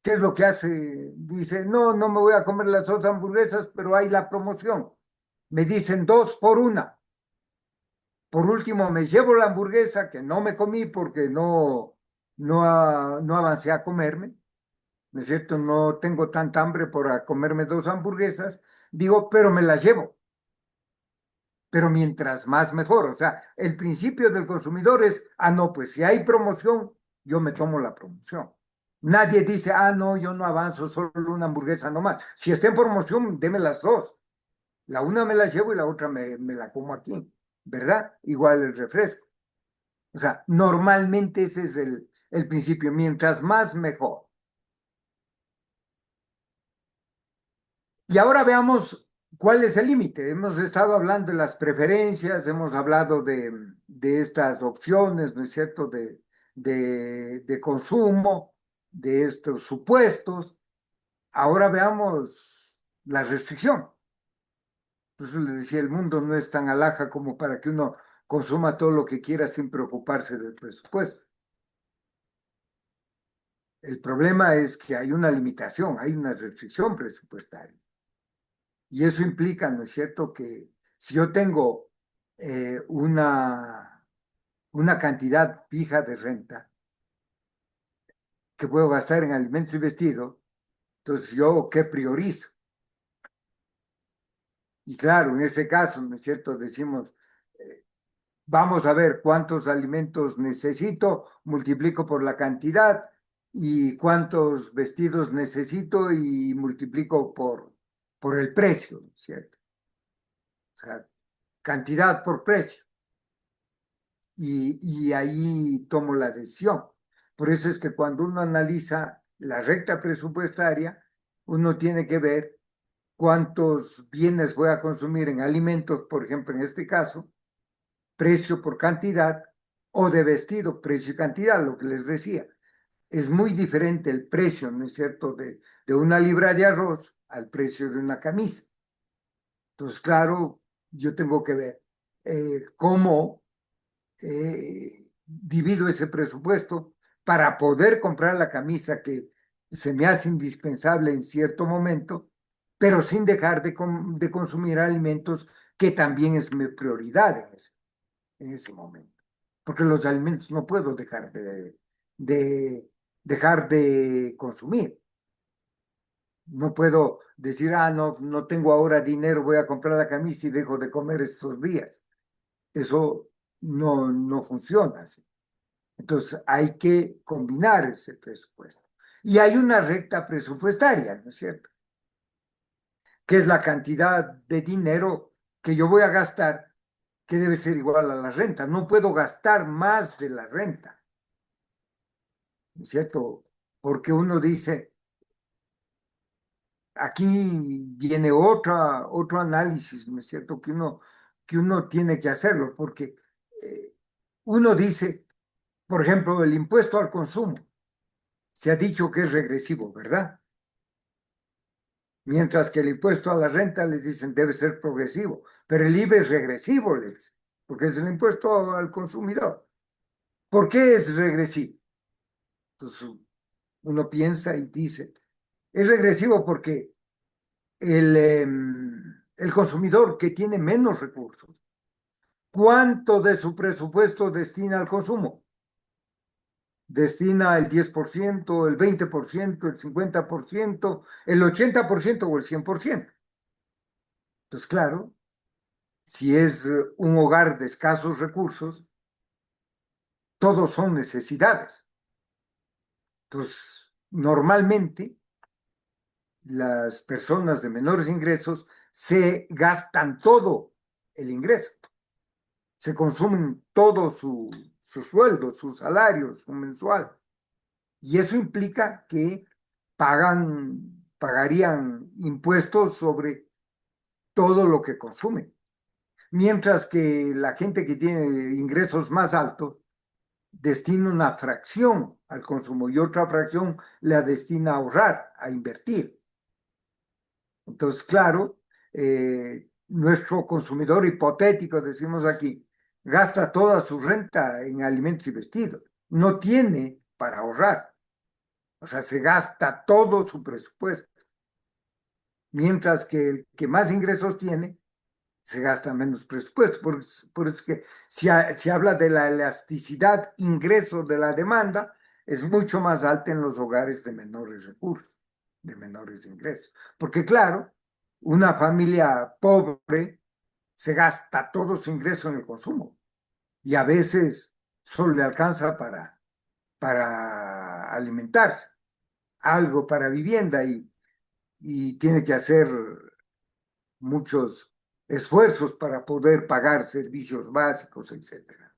¿qué es lo que hace? Dice, no, no me voy a comer las dos hamburguesas, pero hay la promoción. Me dicen 2 por 1. Por último, me llevo la hamburguesa que no me comí porque no avancé a comerme, ¿no es cierto? No tengo tanta hambre por comerme 2 hamburguesas. Digo, pero me las llevo. Pero mientras más mejor. O sea, el principio del consumidor es, no, pues si hay promoción, yo me tomo la promoción. Nadie dice, no, yo no avanzo, solo una hamburguesa nomás. Si está en promoción, deme las dos. La una me la llevo y la otra me la como aquí, ¿verdad? Igual el refresco. O sea, normalmente ese es el principio. Mientras más, mejor. Y ahora veamos cuál es el límite. Hemos estado hablando de las preferencias, hemos hablado de estas opciones, ¿no es cierto?, de consumo, de estos supuestos. Ahora veamos la restricción. Por eso les decía, el mundo no es tan alhaja como para que uno consuma todo lo que quiera sin preocuparse del presupuesto. El problema es que hay una limitación, hay una restricción presupuestaria. Y eso implica, ¿no es cierto?, que si yo tengo una cantidad fija de renta que puedo gastar en alimentos y vestidos, entonces yo, ¿qué priorizo? Y claro, en ese caso, ¿no es cierto?, decimos, vamos a ver cuántos alimentos necesito, multiplico por la cantidad, y cuántos vestidos necesito y multiplico por el precio, ¿no es cierto? O sea, cantidad por precio. Y ahí tomo la decisión. Por eso es que cuando uno analiza la recta presupuestaria, uno tiene que ver cuántos bienes voy a consumir en alimentos, por ejemplo, en este caso, precio por cantidad, o de vestido, precio y cantidad, lo que les decía. Es muy diferente el precio, ¿no es cierto?, de una libra de arroz al precio de una camisa. Entonces, claro, yo tengo que ver cómo divido ese presupuesto para poder comprar la camisa que se me hace indispensable en cierto momento, pero sin dejar de consumir alimentos que también es mi prioridad en ese momento. Porque los alimentos no puedo dejar de consumir. No puedo decir, no tengo ahora dinero, voy a comprar la camisa y dejo de comer estos días. Eso no funciona así. Entonces hay que combinar ese presupuesto. Y hay una recta presupuestaria, ¿no es cierto?, que es la cantidad de dinero que yo voy a gastar, que debe ser igual a la renta. No puedo gastar más de la renta, ¿no es cierto? Porque uno dice, aquí viene otro análisis, ¿no es cierto?, que uno tiene que hacerlo, porque uno dice, por ejemplo, el impuesto al consumo. Se ha dicho que es regresivo, ¿verdad? Mientras que el impuesto a la renta les dicen debe ser progresivo, pero el IVA es regresivo, porque es el impuesto al consumidor. ¿Por qué es regresivo? Entonces uno piensa y dice, es regresivo porque el consumidor que tiene menos recursos, ¿cuánto de su presupuesto destina al consumo? Destina el 10%, el 20%, el 50%, el 80% o el 100%. Entonces, claro, si es un hogar de escasos recursos, todos son necesidades. Entonces, normalmente, las personas de menores ingresos se gastan todo el ingreso. Se consumen todo su sueldo, su salario, su mensual. Y eso implica que pagarían impuestos sobre todo lo que consumen. Mientras que la gente que tiene ingresos más altos destina una fracción al consumo y otra fracción la destina a ahorrar, a invertir. Entonces, claro, nuestro consumidor hipotético, decimos aquí, gasta toda su renta en alimentos y vestidos. No tiene para ahorrar. O sea, se gasta todo su presupuesto. Mientras que el que más ingresos tiene, se gasta menos presupuesto. Por eso que si habla de la elasticidad ingreso de la demanda, es mucho más alta en los hogares de menores recursos, de menores ingresos. Porque claro, una familia pobre se gasta todo su ingreso en el consumo y a veces solo le alcanza para alimentarse, algo para vivienda y tiene que hacer muchos esfuerzos para poder pagar servicios básicos, etcétera.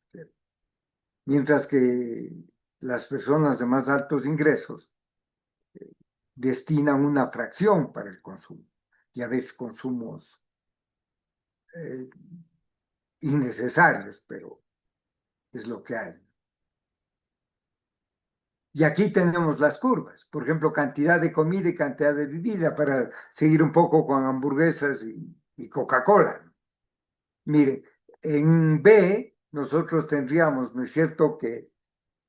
Mientras que las personas de más altos ingresos destinan una fracción para el consumo y a veces consumos innecesarios, pero es lo que hay. Y aquí tenemos las curvas, por ejemplo, cantidad de comida y cantidad de bebida, para seguir un poco con hamburguesas y Coca-Cola. Mire, en B nosotros tendríamos, ¿no es cierto?, que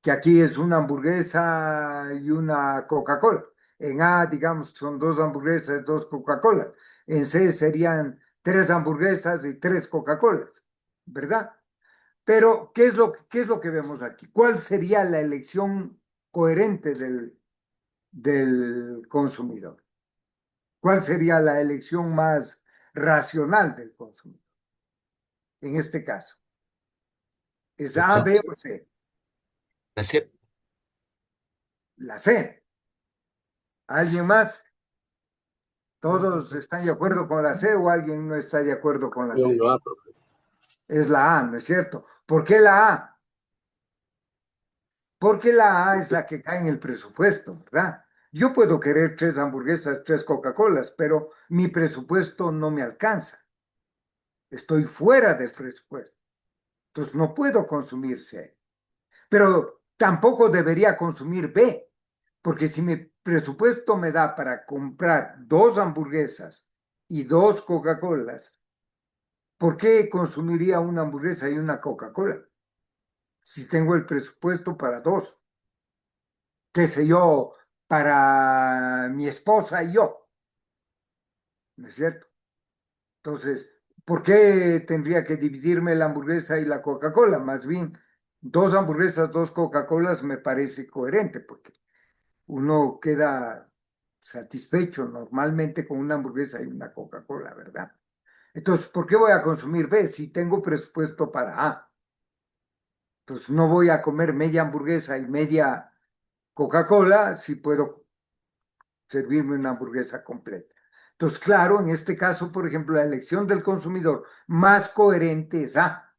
que aquí es una hamburguesa y una Coca-Cola. En A, digamos que son 2 hamburguesas, 2 Coca-Colas. En C serían 3 hamburguesas y 3 Coca-Colas, ¿verdad? Pero, qué es lo que vemos aquí? ¿Cuál sería la elección coherente del consumidor? ¿Cuál sería la elección más racional del consumidor? En este caso, ¿es A, B o C? La C. La C. ¿Alguien más? ¿Todos están de acuerdo con la C o alguien no está de acuerdo con la C? Es la A, ¿no es cierto? ¿Por qué la A? Porque la A es la que cae en el presupuesto, ¿verdad? Yo puedo querer 3 hamburguesas, 3 Coca-Colas, pero mi presupuesto no me alcanza. Estoy fuera del presupuesto. Entonces no puedo consumir C. Pero tampoco debería consumir B, porque si mi presupuesto me da para comprar 2 hamburguesas y 2 Coca-Colas, ¿por qué consumiría una hamburguesa y una Coca-Cola? Si tengo el presupuesto para 2, qué sé yo, para mi esposa y yo, ¿no es cierto? Entonces, ¿por qué tendría que dividirme la hamburguesa y la Coca-Cola? Más bien, 2 hamburguesas, 2 Coca-Colas me parece coherente, porque uno queda satisfecho normalmente con una hamburguesa y una Coca-Cola, ¿verdad? Entonces, ¿por qué voy a consumir B si tengo presupuesto para A? Entonces, no voy a comer media hamburguesa y media Coca-Cola si puedo servirme una hamburguesa completa. Entonces, claro, en este caso, por ejemplo, la elección del consumidor más coherente es A,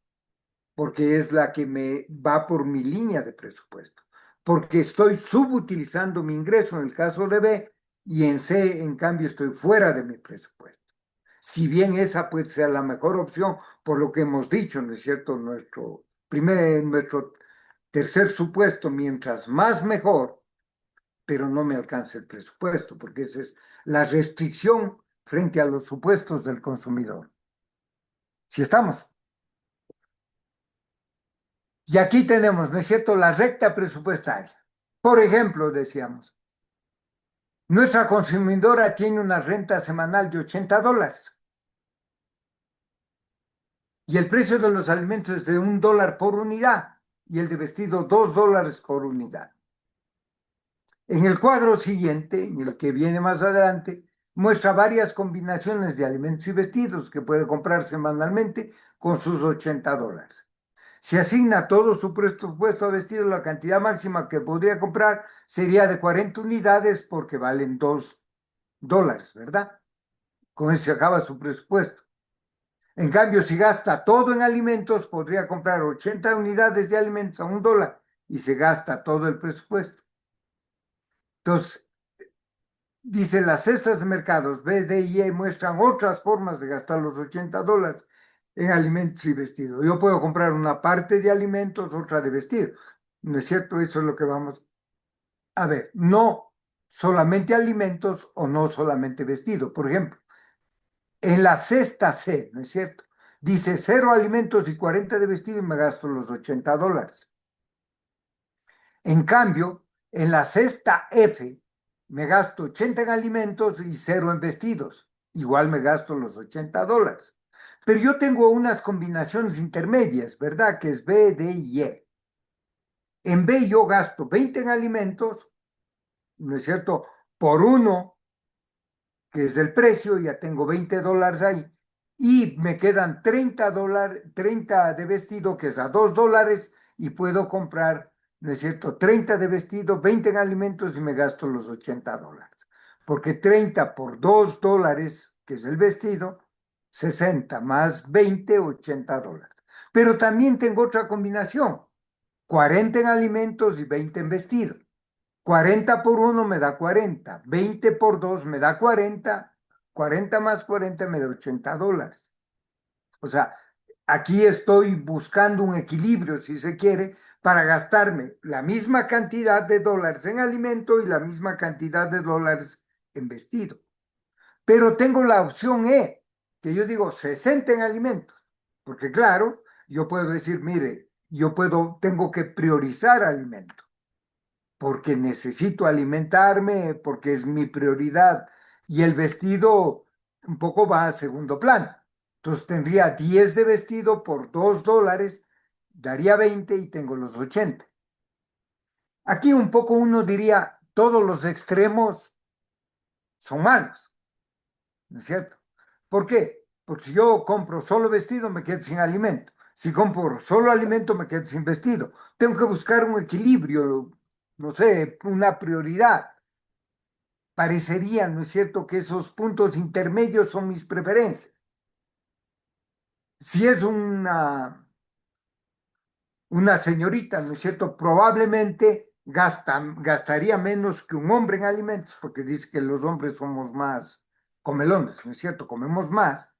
porque es la que me va por mi línea de presupuesto, porque estoy subutilizando mi ingreso en el caso de B y en C, en cambio, estoy fuera de mi presupuesto. Si bien esa puede ser la mejor opción, por lo que hemos dicho, ¿no es cierto? Nuestro tercer supuesto, mientras más mejor, pero no me alcanza el presupuesto, porque esa es la restricción frente a los supuestos del consumidor. Si estamos. Y aquí tenemos, ¿no es cierto?, la recta presupuestaria. Por ejemplo, decíamos, nuestra consumidora tiene una renta semanal de $80 y el precio de los alimentos es de $1 por unidad y el de vestido $2 por unidad. En el cuadro siguiente, en el que viene más adelante, muestra varias combinaciones de alimentos y vestidos que puede comprar semanalmente con sus $80. Si asigna todo su presupuesto a vestido, la cantidad máxima que podría comprar sería de 40 unidades porque valen $2, ¿verdad? Con eso se acaba su presupuesto. En cambio, si gasta todo en alimentos, podría comprar 80 unidades de alimentos a $1 y se gasta todo el presupuesto. Entonces, dice, las cestas de mercados B, D y E muestran otras formas de gastar los $80 en alimentos y vestidos. Yo puedo comprar una parte de alimentos, otra de vestido. ¿No es cierto? Eso es lo que vamos a ver. No solamente alimentos o no solamente vestido. Por ejemplo, en la cesta C, ¿no es cierto? Dice 0 alimentos y 40 de vestido y me gasto los $80. En cambio, en la cesta F, me gasto 80 en alimentos y 0 en vestidos. Igual me gasto los $80. Pero yo tengo unas combinaciones intermedias, ¿verdad? Que es B, D y E. En B yo gasto 20 en alimentos, ¿no es cierto? Por 1, que es el precio, ya tengo $20 ahí. Y me quedan $30, 30 de vestido, que es a $2, y puedo comprar, ¿no es cierto?, 30 de vestido, 20 en alimentos y me gasto los $80. Porque 30 por $2, que es el vestido, 60 más 20, $80. Pero también tengo otra combinación, 40 en alimentos y 20 en vestido. 40 por 1 me da 40, 20 por 2 me da 40, 40 más 40 me da $80. O sea, aquí estoy buscando un equilibrio, si se quiere, para gastarme la misma cantidad de dólares en alimento y la misma cantidad de dólares en vestido. Pero tengo la opción E, que yo digo 60 en alimentos, porque claro, yo puedo decir, mire, tengo que priorizar alimento, porque necesito alimentarme, porque es mi prioridad, y el vestido un poco va a segundo plano. Entonces tendría 10 de vestido por $2, daría 20 y tengo los 80. Aquí un poco uno diría, todos los extremos son malos, ¿no es cierto? ¿Por qué? Porque si yo compro solo vestido, me quedo sin alimento. Si compro solo alimento, me quedo sin vestido. Tengo que buscar un equilibrio, no sé, una prioridad. Parecería, ¿no es cierto?, que esos puntos intermedios son mis preferencias. Si es una señorita, ¿no es cierto?, probablemente gastaría menos que un hombre en alimentos, porque dice que los hombres somos más comelones, ¿no es cierto? Comemos más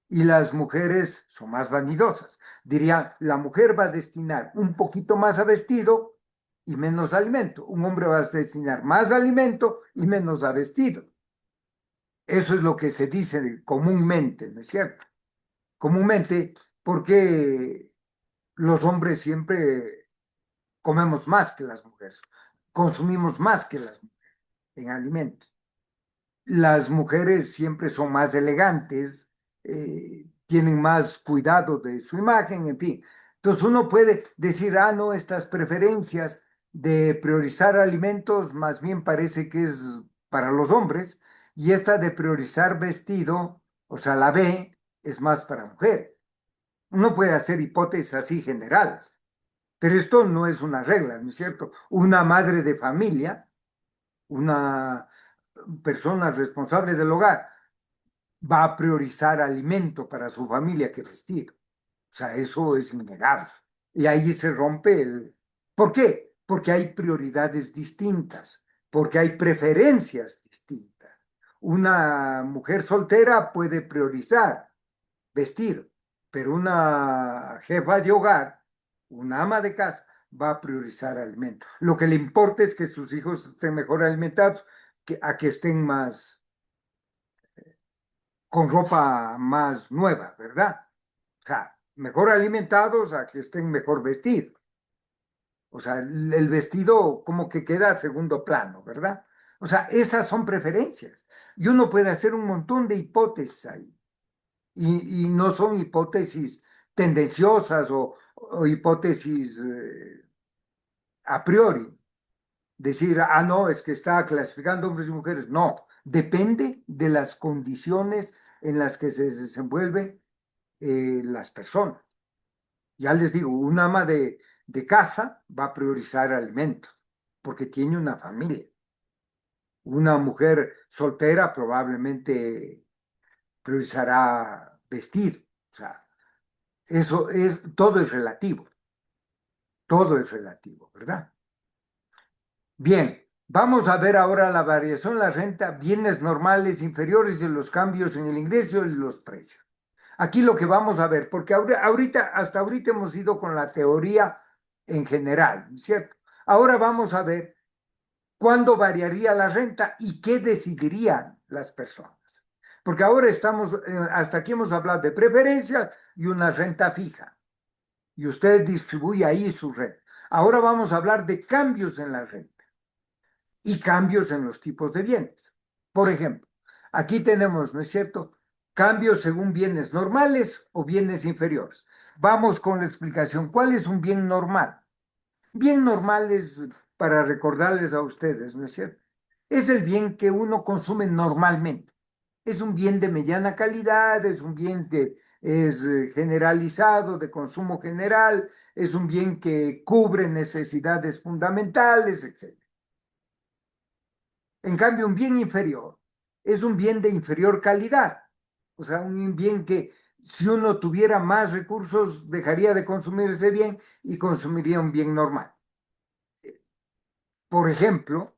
y las mujeres son más vanidosas. Diría, la mujer va a destinar un poquito más a vestido y menos alimento. Un hombre va a destinar más alimento y menos a vestido. Eso es lo que se dice comúnmente, ¿no es cierto? Comúnmente, porque los hombres siempre comemos más que las mujeres, consumimos más que las mujeres en alimentos. Las mujeres siempre son más elegantes, tienen más cuidado de su imagen, en fin. Entonces uno puede decir, no, estas preferencias de priorizar alimentos más bien parece que es para los hombres, y esta de priorizar vestido, o sea, la B, es más para mujeres. Uno puede hacer hipótesis así generales, pero esto no es una regla, ¿no es cierto? Una madre de familia, una persona responsable del hogar, va a priorizar alimento para su familia que vestir. O sea, eso es innegable. Y ahí se rompe el... ¿Por qué? Porque hay prioridades distintas, porque hay preferencias distintas. Una mujer soltera puede priorizar vestir, pero una jefa de hogar, una ama de casa, va a priorizar alimento. Lo que le importa es que sus hijos estén mejor alimentados, a que estén más, con ropa más nueva, ¿verdad? O sea, mejor alimentados a que estén mejor vestidos. O sea, el vestido como que queda a segundo plano, ¿verdad? O sea, esas son preferencias. Y uno puede hacer un montón de hipótesis ahí. Y no son hipótesis tendenciosas o hipótesis a priori. Decir, no, es que está clasificando hombres y mujeres. No, depende de las condiciones en las que se desenvuelven las personas. Ya les digo, un ama de casa va a priorizar alimentos porque tiene una familia. Una mujer soltera probablemente priorizará vestir. O sea, todo es relativo, ¿verdad? Bien, vamos a ver ahora la variación de la renta, bienes normales inferiores y los cambios en el ingreso y los precios. Aquí lo que vamos a ver, porque hasta ahorita hemos ido con la teoría en general, ¿cierto? Ahora vamos a ver cuándo variaría la renta y qué decidirían las personas. Porque ahora hasta aquí hemos hablado de preferencias y una renta fija. Y usted distribuye ahí su renta. Ahora vamos a hablar de cambios en la renta y cambios en los tipos de bienes. Por ejemplo, aquí tenemos, ¿no es cierto?, cambios según bienes normales o bienes inferiores. Vamos con la explicación. ¿Cuál es un bien normal? Bien normal es, para recordarles a ustedes, ¿no es cierto?, es el bien que uno consume normalmente. Es un bien de mediana calidad, es un bien que es generalizado, de consumo general, es un bien que cubre necesidades fundamentales, etc. En cambio, un bien inferior es un bien de inferior calidad, o sea, un bien que si uno tuviera más recursos dejaría de consumir ese bien y consumiría un bien normal. Por ejemplo,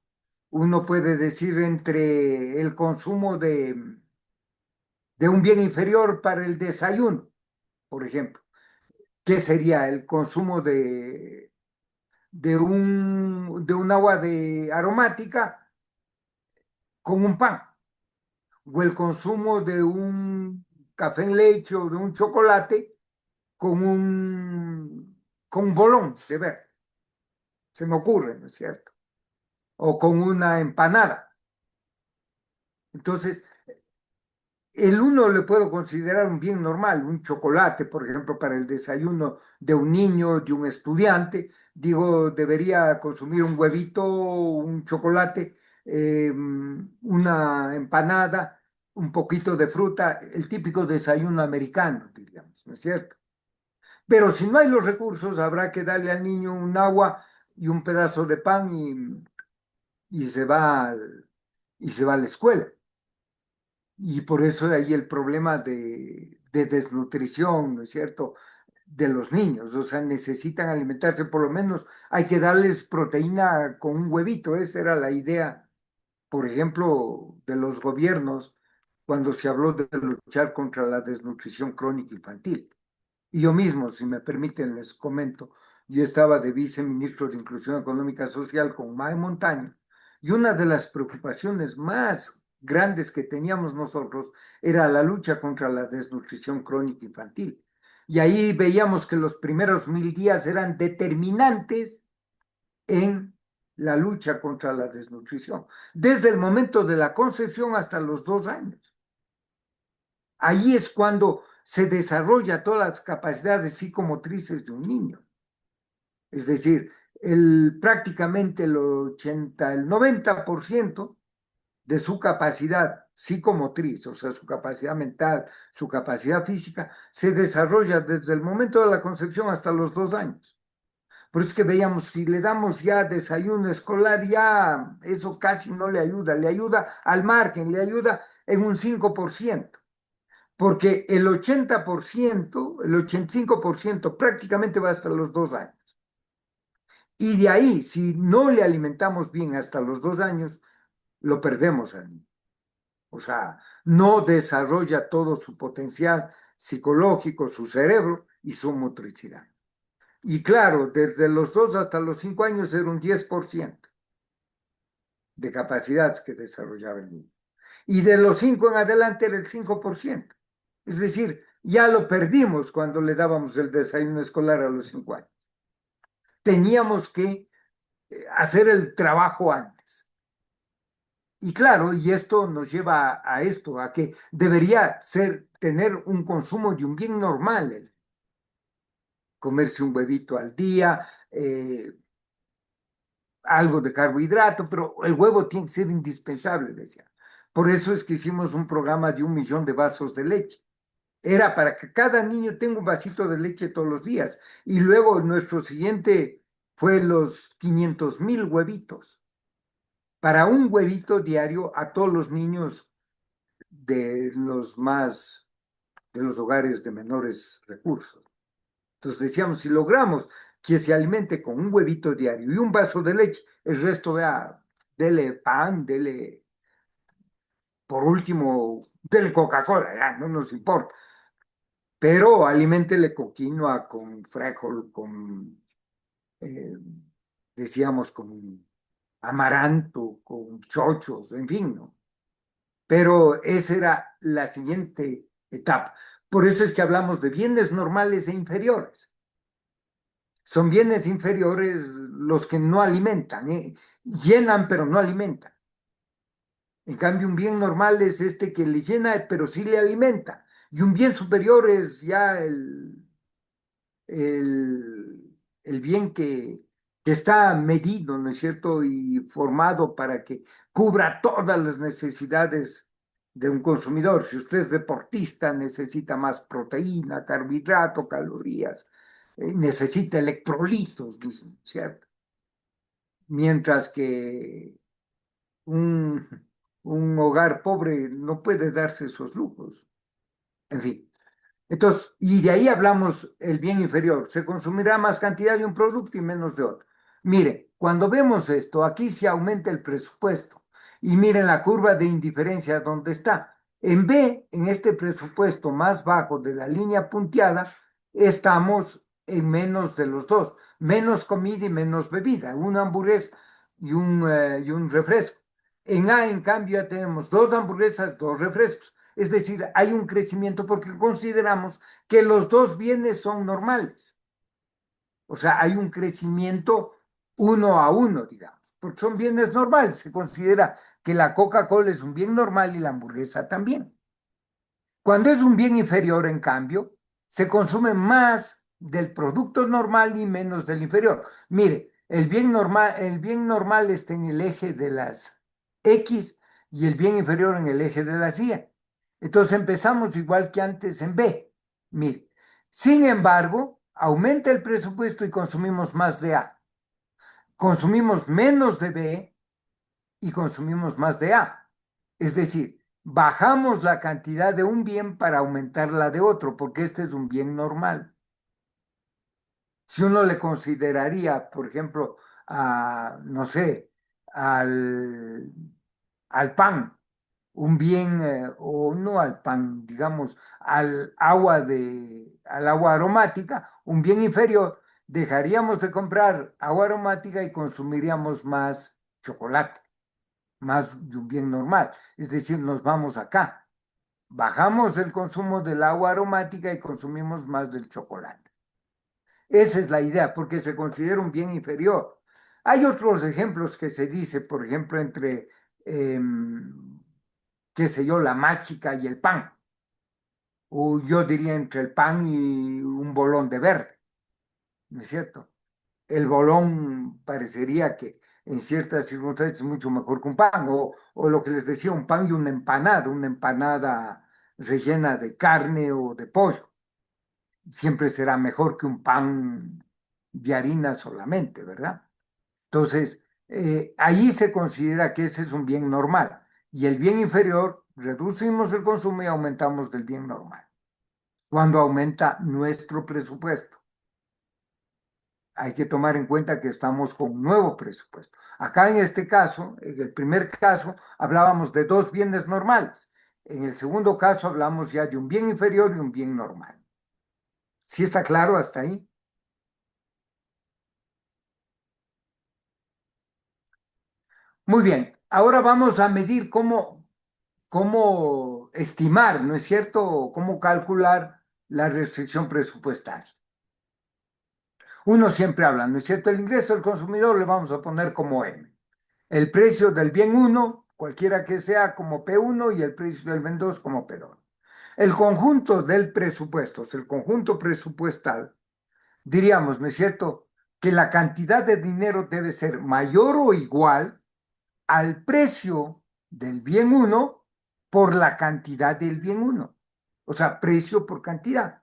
uno puede decir entre el consumo de un bien inferior para el desayuno, por ejemplo, ¿qué sería el consumo de un agua aromática con un pan? O el consumo de un café en leche o de un chocolate con con un bolón de ver, se me ocurre, ¿no es cierto? O con una empanada. Entonces, el uno le puedo considerar un bien normal, un chocolate, por ejemplo, para el desayuno de un niño, de un estudiante. Digo, debería consumir un huevito, un chocolate, una empanada, un poquito de fruta, el típico desayuno americano, diríamos, ¿no es cierto? Pero si no hay los recursos, habrá que darle al niño un agua y un pedazo de pan y y se va a la escuela. Y por eso de ahí el problema de desnutrición, ¿no es cierto?, de los niños. O sea, necesitan alimentarse, por lo menos hay que darles proteína con un huevito. Esa era la idea, por ejemplo, de los gobiernos cuando se habló de luchar contra la desnutrición crónica infantil. Y yo mismo, si me permiten, les comento, yo estaba de viceministro de Inclusión Económica Social con Mae Montaño, y una de las preocupaciones más grandes que teníamos nosotros era la lucha contra la desnutrición crónica infantil. Y ahí veíamos que los primeros 1000 días eran determinantes en la lucha contra la desnutrición, desde el momento de la concepción hasta los 2 años. Ahí es cuando se desarrolla todas las capacidades psicomotrices de un niño. Es decir, prácticamente el 90% de su capacidad psicomotriz, o sea, su capacidad mental, su capacidad física, se desarrolla desde el momento de la concepción hasta los 2 años. Por eso es que veíamos, si le damos ya desayuno escolar, ya eso casi no le ayuda al margen, le ayuda en un 5%. Porque el 80%, el 85% prácticamente va hasta los 2 años. Y de ahí, si no le alimentamos bien hasta los 2 años, lo perdemos al niño. O sea, no desarrolla todo su potencial psicológico, su cerebro y su motricidad. Y claro, desde los 2 hasta los 5 años era un 10% de capacidades que desarrollaba el niño. Y de los 5 en adelante era el 5%. Es decir, ya lo perdimos cuando le dábamos el desayuno escolar a los 5 años. Teníamos que hacer el trabajo antes. Y claro, y esto nos lleva a esto, a que debería tener un consumo de un bien normal. Comerse un huevito al día, algo de carbohidrato, pero el huevo tiene que ser indispensable, decía. Por eso es que hicimos un programa de 1 millón de vasos de leche. Era para que cada niño tenga un vasito de leche todos los días. Y luego nuestro siguiente fue los 500,000 huevitos. Para un huevito diario a todos los niños de los hogares de menores recursos. Entonces decíamos, si logramos que se alimente con un huevito diario y un vaso de leche, el resto, dele pan, dele, por último, dele Coca-Cola, ya, no nos importa. Pero aliméntele con quinoa, con frijol, decíamos, con amaranto, con chochos, en fin, ¿no? Pero esa era la siguiente etapa. Por eso es que hablamos de bienes normales e inferiores. Son bienes inferiores los que no alimentan, llenan pero no alimentan. En cambio, un bien normal es este que le llena pero sí le alimenta. Y un bien superior es ya el bien que está medido, ¿no es cierto? Y formado para que cubra todas las necesidades de un consumidor. Si usted es deportista, necesita más proteína, carbohidrato, calorías, necesita electrolitos, ¿cierto? Mientras que un hogar pobre no puede darse esos lujos. En fin. Entonces, y de ahí hablamos el bien inferior. Se consumirá más cantidad de un producto y menos de otro. Mire, cuando vemos esto, aquí se aumenta el presupuesto. Y miren la curva de indiferencia donde está. En B, en este presupuesto más bajo de la línea punteada, estamos en menos de los dos. Menos comida y menos bebida. Una hamburguesa y un refresco. En A, en cambio, ya tenemos 2 hamburguesas, 2 refrescos. Es decir, hay un crecimiento porque consideramos que los dos bienes son normales. O sea, hay un crecimiento 1 a 1, digamos, porque son bienes normales. Se considera que la Coca-Cola es un bien normal y la hamburguesa también. Cuando es un bien inferior, en cambio, se consume más del producto normal y menos del inferior. Mire, el bien normal está en el eje de las X y el bien inferior en el eje de las Y. Entonces empezamos igual que antes en B. Mire, sin embargo, aumenta el presupuesto y consumimos más de A. Consumimos menos de B y consumimos más de A. Es decir, bajamos la cantidad de un bien para aumentar la de otro, porque este es un bien normal. Si uno le consideraría, por ejemplo, no sé, al, al pan, un bien, o no al pan, digamos, al agua aromática, un bien inferior, dejaríamos de comprar agua aromática y consumiríamos más chocolate, más de un bien normal. Es decir, nos vamos acá. Bajamos el consumo del agua aromática y consumimos más del chocolate. Esa es la idea, porque se considera un bien inferior. Hay otros ejemplos que se dice, por ejemplo, entre, qué sé yo, la máchica y el pan. O yo diría entre el pan y un bolón de verde, ¿no es cierto? El bolón parecería que en ciertas circunstancias es mucho mejor que un pan, o lo que les decía, un pan y una empanada rellena de carne o de pollo. Siempre será mejor que un pan de harina solamente, ¿verdad? Entonces, ahí se considera que ese es un bien normal. Y el bien inferior, reducimos el consumo y aumentamos del bien normal. Cuando aumenta nuestro presupuesto. Hay que tomar en cuenta que estamos con un nuevo presupuesto. Acá en este caso, en el primer caso, hablábamos de dos bienes normales. En el segundo caso, hablamos ya de un bien inferior y un bien normal. ¿Sí está claro hasta ahí? Muy bien. Ahora vamos a medir cómo estimar, ¿no es cierto? Cómo calcular la restricción presupuestaria. Uno siempre habla, ¿no es cierto? El ingreso del consumidor le vamos a poner como M. El precio del bien 1, cualquiera que sea, como P1 y el precio del bien 2 como P2. El conjunto del presupuesto, el conjunto presupuestal, diríamos, ¿no es cierto? Que la cantidad de dinero debe ser mayor o igual al precio del bien 1 por la cantidad del bien 1. O sea, precio por cantidad.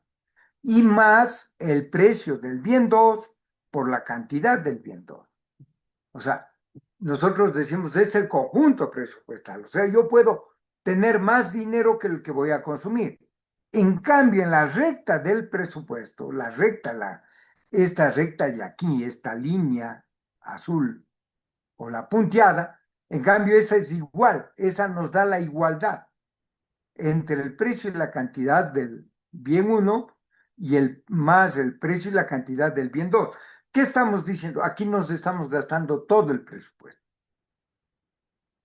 Y más el precio del bien 2 por la cantidad del bien 2. O sea, nosotros decimos, es el conjunto presupuestal. O sea, yo puedo tener más dinero que el que voy a consumir. En cambio, en la recta del presupuesto, esta recta de aquí, esta línea azul o la punteada, en cambio, esa es igual, esa nos da la igualdad entre el precio y la cantidad del bien 1 y más el precio y la cantidad del bien 2. ¿Qué estamos diciendo? Aquí nos estamos gastando todo el presupuesto.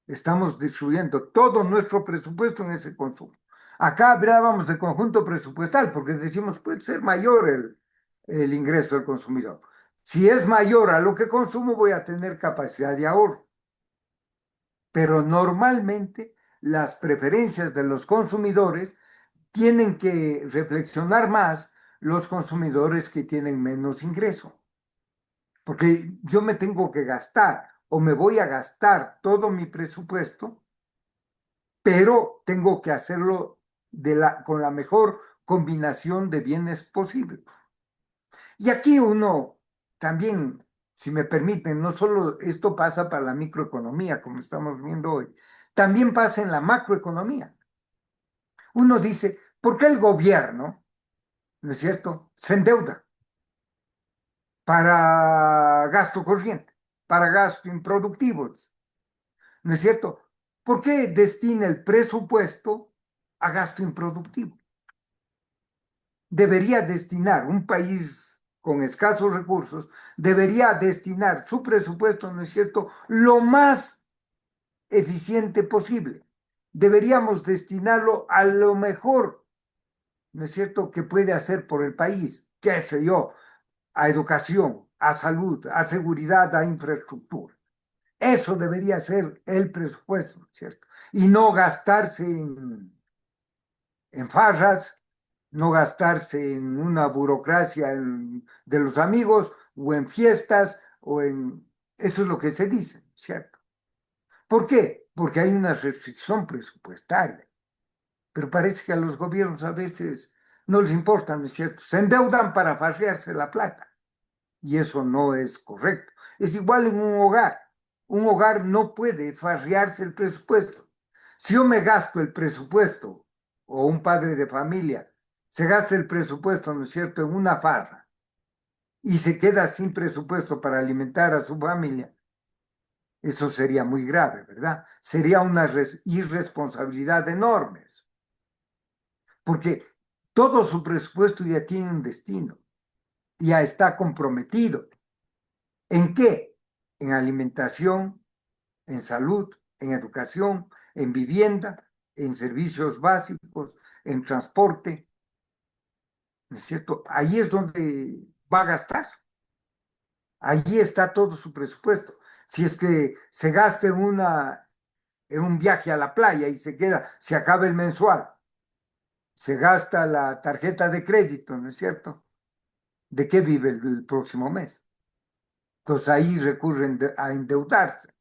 Estamos distribuyendo todo nuestro presupuesto en ese consumo. Acá hablábamos de conjunto presupuestal porque decimos puede ser mayor el ingreso del consumidor. Si es mayor a lo que consumo, voy a tener capacidad de ahorro. Pero normalmente las preferencias de los consumidores tienen que reflexionar más los consumidores que tienen menos ingreso. Porque yo me tengo que gastar o me voy a gastar todo mi presupuesto, pero tengo que hacerlo con la mejor combinación de bienes posible. Y aquí uno también, si me permiten, no solo esto pasa para la microeconomía, como estamos viendo hoy, también pasa en la macroeconomía. Uno dice, ¿por qué el gobierno, no es cierto, se endeuda para gasto corriente, para gasto improductivo? ¿No es cierto? ¿Por qué destina el presupuesto a gasto improductivo? Debería destinar un país con escasos recursos, debería destinar su presupuesto, ¿no es cierto?, lo más eficiente posible. Deberíamos destinarlo a lo mejor, ¿no es cierto?, que puede hacer por el país, qué sé yo, a educación, a salud, a seguridad, a infraestructura. Eso debería ser el presupuesto, ¿no es cierto? Y no gastarse en farras, no gastarse en una burocracia de los amigos o en fiestas o en... Eso es lo que se dice, ¿cierto? ¿Por qué? Porque hay una restricción presupuestaria. Pero parece que a los gobiernos a veces no les importa, ¿no es cierto? Se endeudan para farrearse la plata. Y eso no es correcto. Es igual en un hogar. Un hogar no puede farrearse el presupuesto. Si yo me gasto el presupuesto, o un padre de familia se gasta el presupuesto, ¿no es cierto?, en una farra y se queda sin presupuesto para alimentar a su familia, eso sería muy grave, ¿verdad? Sería una irresponsabilidad enorme. Porque todo su presupuesto ya tiene un destino, ya está comprometido. ¿En qué? En alimentación, en salud, en educación, en vivienda, en servicios básicos, en transporte, ¿no es cierto? Ahí es donde va a gastar. Allí está todo su presupuesto. Si es que se gasta en un viaje a la playa y se queda, se acaba el mensual, se gasta la tarjeta de crédito, ¿no es cierto? ¿De qué vive el próximo mes? Entonces ahí recurren a endeudarse.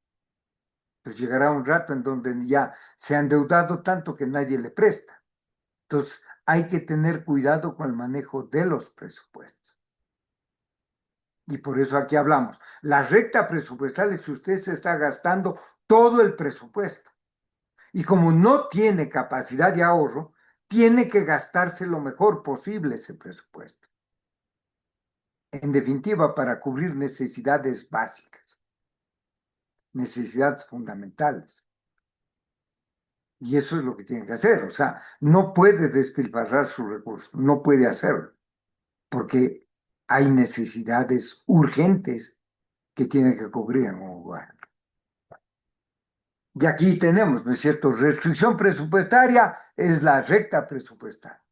Pues llegará un rato en donde ya se ha endeudado tanto que nadie le presta. Entonces hay que tener cuidado con el manejo de los presupuestos. Y por eso aquí hablamos. La recta presupuestal es que usted se está gastando todo el presupuesto. Y como no tiene capacidad de ahorro, tiene que gastarse lo mejor posible ese presupuesto. En definitiva, para cubrir necesidades básicas, necesidades fundamentales. Y eso es lo que tiene que hacer. O sea, no puede despilfarrar sus recursos, no puede hacerlo, porque hay necesidades urgentes que tiene que cubrir en un lugar. Y aquí tenemos, ¿no es cierto? Restricción presupuestaria es la recta presupuestaria.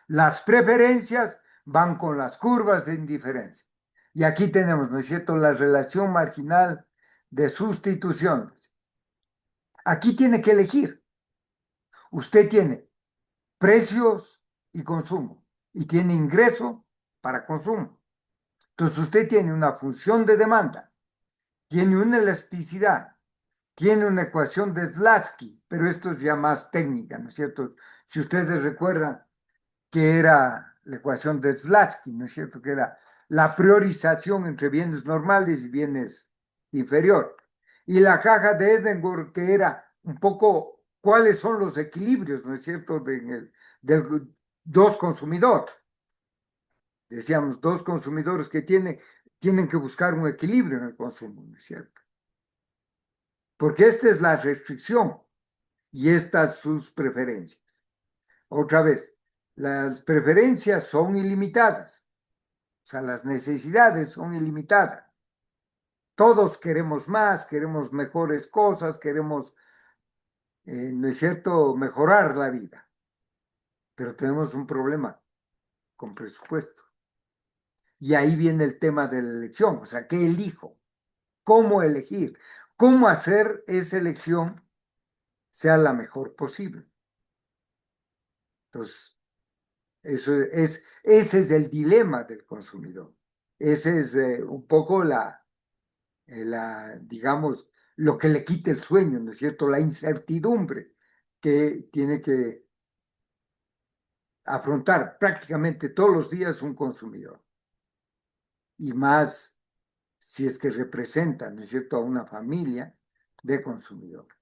Las preferencias van con las curvas de indiferencia. Y aquí tenemos, ¿no es cierto?, la relación marginal de sustituciones. Aquí tiene que elegir. Usted tiene precios y consumo, y tiene ingreso para consumo. Entonces usted tiene una función de demanda, tiene una elasticidad, tiene una ecuación de Zlatsky, pero esto es ya más técnica, ¿no es cierto? Si ustedes recuerdan que era la ecuación de Zlatsky, ¿no es cierto? Que era la priorización entre bienes normales y bienes inferiores. Y la caja de Edinburgh, que era un poco cuáles son los equilibrios, ¿no es cierto?, del dos consumidores. Decíamos, dos consumidores que tienen que buscar un equilibrio en el consumo, ¿no es cierto? Porque esta es la restricción y estas sus preferencias. Otra vez, las preferencias son ilimitadas, o sea, las necesidades son ilimitadas. Todos queremos más, queremos mejores cosas, queremos, ¿no es cierto?, mejorar la vida. Pero tenemos un problema con presupuesto. Y ahí viene el tema de la elección, o sea, ¿qué elijo? ¿Cómo elegir? ¿Cómo hacer esa elección sea la mejor posible? Entonces, ese es el dilema del consumidor. Ese es un poco digamos, lo que le quita el sueño, ¿no es cierto? La incertidumbre que tiene que afrontar prácticamente todos los días un consumidor. Y más si es que representa, ¿no es cierto?, a una familia de consumidores.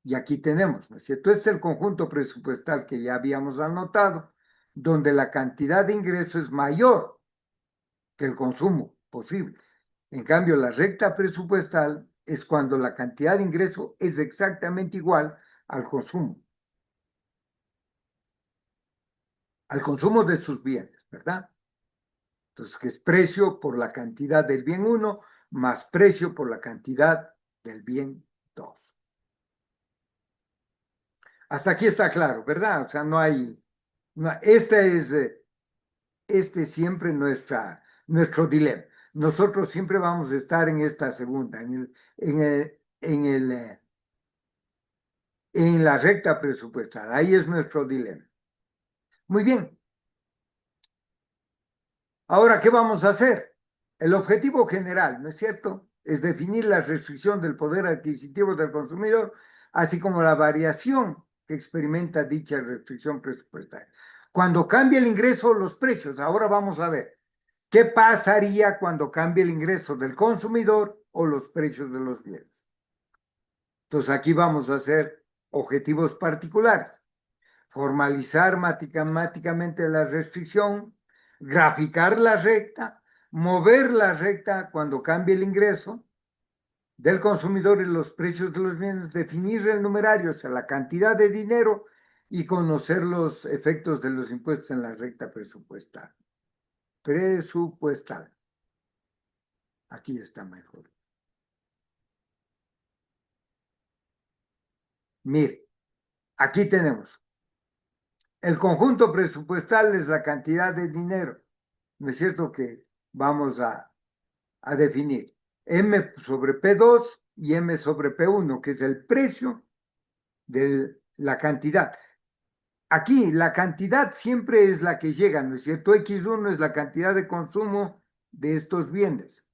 Y aquí tenemos, ¿no es cierto? Este es el conjunto presupuestal que ya habíamos anotado, donde la cantidad de ingreso es mayor que el consumo posible. En cambio, la recta presupuestal es cuando la cantidad de ingreso es exactamente igual al consumo de sus bienes, ¿verdad? Entonces, que es precio por la cantidad del bien 1 más precio por la cantidad del bien 2. Hasta aquí está claro, ¿verdad? O sea, no hay, esta es este siempre nuestro dilema. Nosotros siempre vamos a estar en esta segunda, en la recta presupuestal. Ahí es nuestro dilema. Muy bien. Ahora, ¿qué vamos a hacer? El objetivo general, ¿no es cierto?, es definir la restricción del poder adquisitivo del consumidor, así como la variación que experimenta dicha restricción presupuestaria. Cuando cambia el ingreso, los precios. Ahora vamos a ver qué pasaría cuando cambie el ingreso del consumidor o los precios de los bienes. Entonces, aquí vamos a hacer objetivos particulares. Formalizar matemáticamente la restricción, graficar la recta, mover la recta cuando cambie el ingreso del consumidor y los precios de los bienes, definir el numerario, o sea, la cantidad de dinero y conocer los efectos de los impuestos en la recta presupuestal. Presupuestal. Aquí está mejor. Mire, aquí tenemos. El conjunto presupuestal es la cantidad de dinero, ¿no es cierto?, que vamos a definir. M sobre P2 y M sobre P1, que es el precio de la cantidad. Aquí la cantidad siempre es la que llega, ¿no es cierto? X1 es la cantidad de consumo de estos bienes,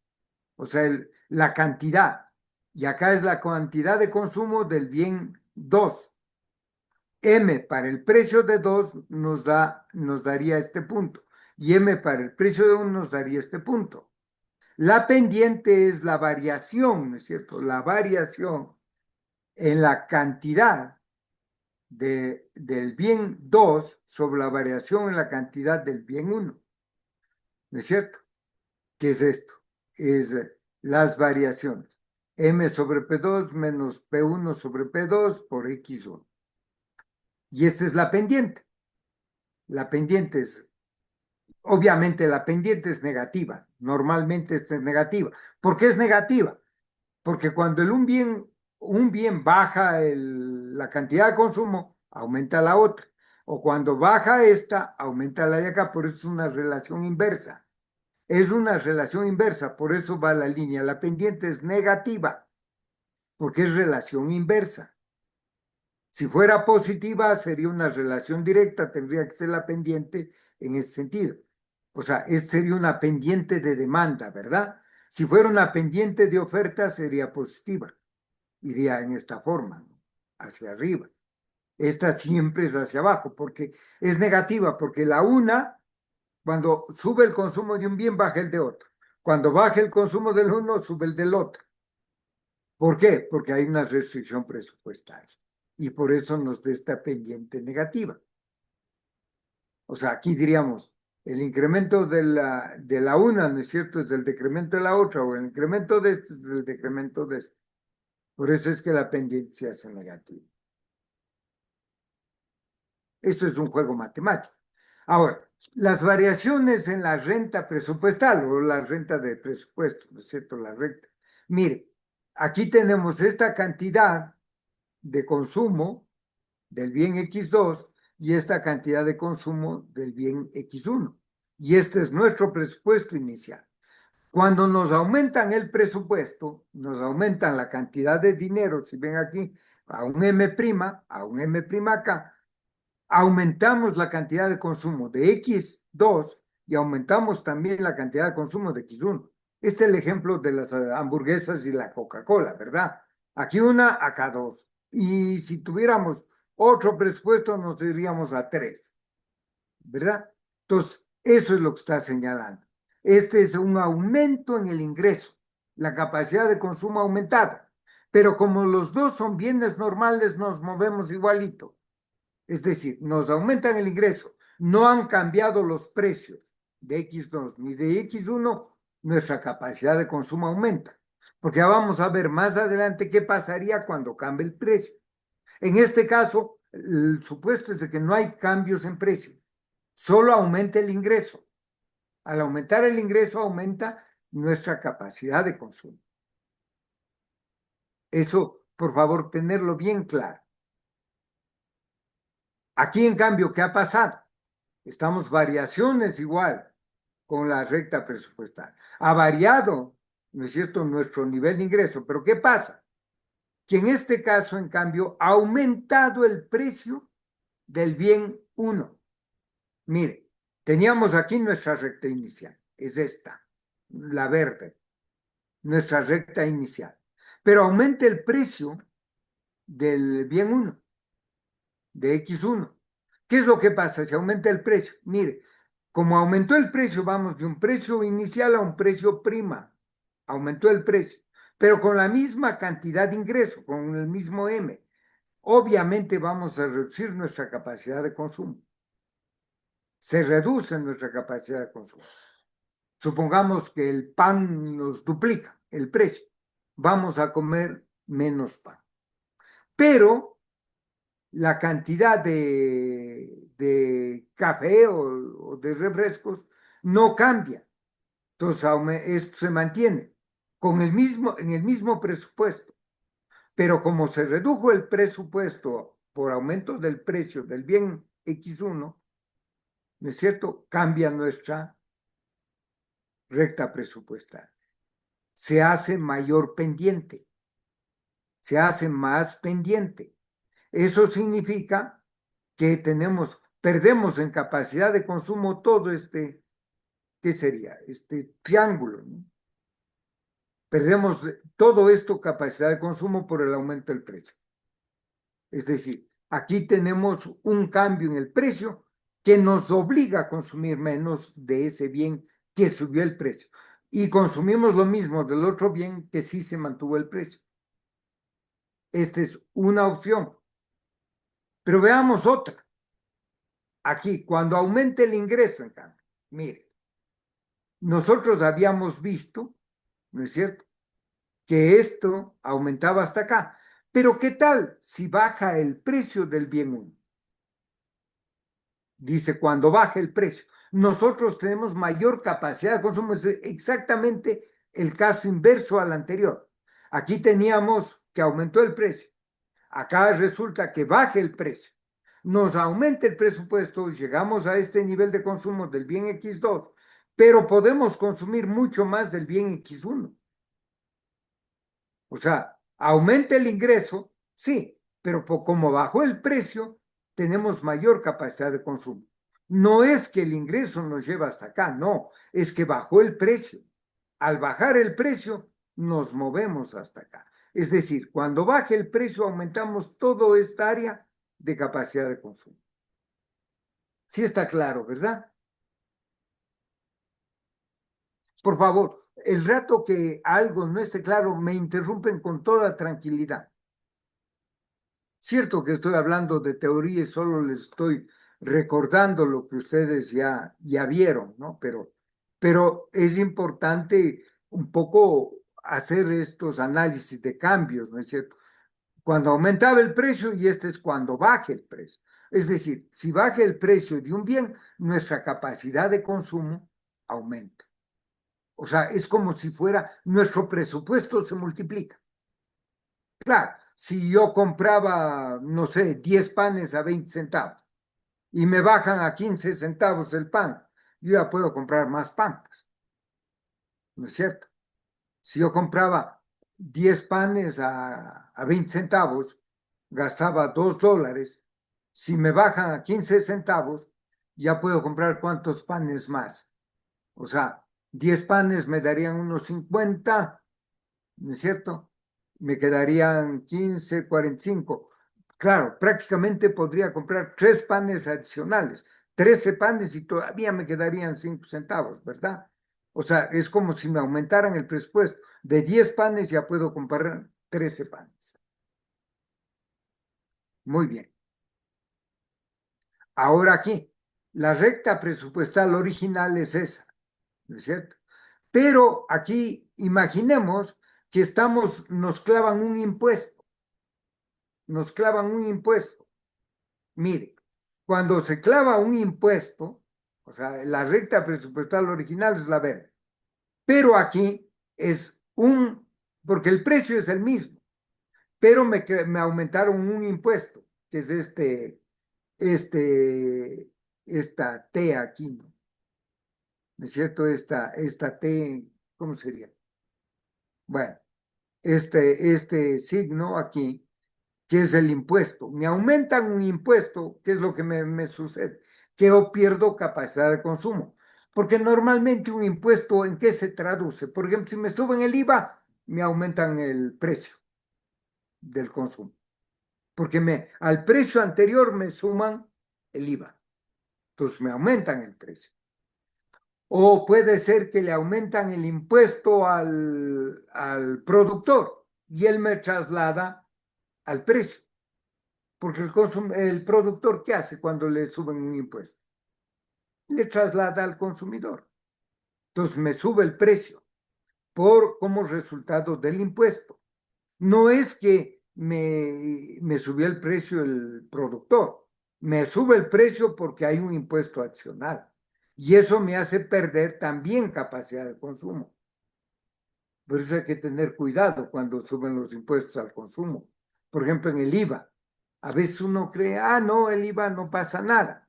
o sea, la cantidad. Y acá es la cantidad de consumo del bien 2. M para el precio de 2 nos daría este punto. Y M para el precio de 1 nos daría este punto. La pendiente es la variación, ¿no es cierto? La variación en la cantidad del bien 2 sobre la variación en la cantidad del bien 1. ¿No es cierto? ¿Qué es esto? Es las variaciones. M sobre P2 menos P1 sobre P2 por X1. Y esta es la pendiente. La pendiente es, obviamente la pendiente es negativa. Normalmente esta es negativa. ¿Por qué es negativa? Porque cuando un bien baja la cantidad de consumo, aumenta la otra. O cuando baja esta, aumenta la de acá. Por eso es una relación inversa. Es una relación inversa, por eso va la línea. La pendiente es negativa, porque es relación inversa. Si fuera positiva, sería una relación directa, tendría que ser la pendiente en ese sentido. O sea, sería una pendiente de demanda, ¿verdad? Si fuera una pendiente de oferta, sería positiva. Iría en esta forma, ¿no?, hacia arriba. Esta siempre es hacia abajo, porque es negativa, porque la una, cuando sube el consumo de un bien, baja el de otro. Cuando baja el consumo del uno, sube el del otro. ¿Por qué? Porque hay una restricción presupuestaria. Y por eso nos da esta pendiente negativa. O sea, aquí diríamos, el incremento de la una, ¿no es cierto?, es del decremento de la otra, o el incremento de este es del decremento de este. Por eso es que la pendiente se hace negativa. Esto es un juego matemático. Ahora, las variaciones en la renta presupuestal o la renta de presupuesto, ¿no es cierto?, la renta. Mire, aquí tenemos esta cantidad de consumo del bien X2 y esta cantidad de consumo del bien X1. Y este es nuestro presupuesto inicial. Cuando nos aumentan el presupuesto, nos aumentan la cantidad de dinero, si ven aquí, a un M', a un M' acá, aumentamos la cantidad de consumo de X2 y aumentamos también la cantidad de consumo de X1. Este es el ejemplo de las hamburguesas y la Coca-Cola, ¿verdad? Aquí una, acá dos. Y si tuviéramos otro presupuesto, nos iríamos a 3, ¿verdad? Entonces, eso es lo que está señalando. Este es un aumento en el ingreso, la capacidad de consumo aumentada. Pero como los dos son bienes normales, nos movemos igualito. Es decir, nos aumentan el ingreso, no han cambiado los precios de X2 ni de X1, nuestra capacidad de consumo aumenta. Porque ya vamos a ver más adelante qué pasaría cuando cambie el precio. En este caso, el supuesto es de que no hay cambios en precio, solo aumenta el ingreso. Al aumentar el ingreso, aumenta nuestra capacidad de consumo. Eso, por favor, tenerlo bien claro. Aquí, en cambio, ¿qué ha pasado? Estamos variaciones igual con la recta presupuestal. Ha variado, ¿no es cierto?, nuestro nivel de ingreso. Pero ¿qué pasa? Que en este caso, en cambio, ha aumentado el precio del bien 1. Mire, teníamos aquí nuestra recta inicial, es esta, la verde, nuestra recta inicial. Pero aumenta el precio del bien 1, de X1. ¿Qué es lo que pasa si aumenta el precio? Mire, como aumentó el precio, vamos de un precio inicial a un precio prima. Aumentó el precio, pero con la misma cantidad de ingreso, con el mismo M. Obviamente vamos a reducir nuestra capacidad de consumo. Se reduce nuestra capacidad de consumo. Supongamos que el pan nos duplica el precio. Vamos a comer menos pan. Pero la cantidad de café o de refrescos no cambia. Entonces, esto se mantiene en el mismo presupuesto. Pero como se redujo el presupuesto por aumento del precio del bien X1, ¿no es cierto?, cambia nuestra recta presupuestal. Se hace mayor pendiente, se hace más pendiente. Eso significa que perdemos en capacidad de consumo todo ¿qué sería? Este triángulo, ¿no? Perdemos todo esto, capacidad de consumo, por el aumento del precio. Es decir, aquí tenemos un cambio en el precio que nos obliga a consumir menos de ese bien que subió el precio. Y consumimos lo mismo del otro bien que sí se mantuvo el precio. Esta es una opción. Pero veamos otra. Aquí, cuando aumente el ingreso, en cambio, mire, nosotros habíamos visto, ¿no es cierto?, que esto aumentaba hasta acá. Pero ¿qué tal si baja el precio del bien 1? Dice, cuando baja el precio, nosotros tenemos mayor capacidad de consumo. Es exactamente el caso inverso al anterior. Aquí teníamos que aumentó el precio. Acá resulta que baja el precio. Nos aumenta el presupuesto, llegamos a este nivel de consumo del bien X2, pero podemos consumir mucho más del bien X1. O sea, aumenta el ingreso, sí, pero como bajó el precio, tenemos mayor capacidad de consumo. No es que el ingreso nos lleva hasta acá, no, es que bajó el precio. Al bajar el precio, nos movemos hasta acá. Es decir, cuando baja el precio, aumentamos toda esta área de capacidad de consumo. Sí está claro, ¿verdad? Por favor, el rato que algo no esté claro, me interrumpen con toda tranquilidad. Cierto que estoy hablando de teoría y solo les estoy recordando lo que ustedes ya vieron, ¿no? Pero es importante un poco hacer estos análisis de cambios, ¿no es cierto? Cuando aumentaba el precio y este es cuando baja el precio. Es decir, si baja el precio de un bien, nuestra capacidad de consumo aumenta. O sea, es como si fuera nuestro presupuesto se multiplica. Claro, si yo compraba, no sé, 10 panes a 20 centavos y me bajan a 15 centavos el pan, yo ya puedo comprar más pan, pues. ¿No es cierto? Si yo compraba 10 panes a 20 centavos, gastaba $2. Si me bajan a 15 centavos, ya puedo comprar ¿cuántos panes más? O sea, 10 panes me darían unos 50, ¿no es cierto? Me quedarían 15, 45. Claro, prácticamente podría comprar 3 panes adicionales, 13 panes y todavía me quedarían 5 centavos, ¿verdad? O sea, es como si me aumentaran el presupuesto. De 10 panes ya puedo comprar 13 panes. Muy bien. Ahora aquí, la recta presupuestal original es esa, ¿no es cierto? Pero aquí imaginemos que nos clavan un impuesto. Nos clavan un impuesto. Mire, cuando se clava un impuesto, o sea, la recta presupuestal original es la verde. Pero aquí es porque el precio es el mismo, pero me aumentaron un impuesto, que es este esta T aquí, ¿no? ¿No es cierto? Esta T, ¿cómo sería? Bueno, este signo aquí, que es el impuesto. Me aumentan un impuesto, ¿qué es lo que me sucede? Que yo pierdo capacidad de consumo. Porque normalmente un impuesto, ¿en qué se traduce? Por ejemplo, si me suben el IVA, me aumentan el precio del consumo. Porque al precio anterior me suman el IVA. Entonces me aumentan el precio. O puede ser que le aumentan el impuesto al productor y él me traslada al precio. Porque el productor, ¿qué hace cuando le suben un impuesto? Le traslada al consumidor. Entonces me sube el precio como resultado del impuesto. No es que me subió el precio el productor, me sube el precio porque hay un impuesto adicional. Y eso me hace perder también capacidad de consumo. Por eso hay que tener cuidado cuando suben los impuestos al consumo. Por ejemplo, en el IVA. A veces uno cree, no, el IVA no pasa nada.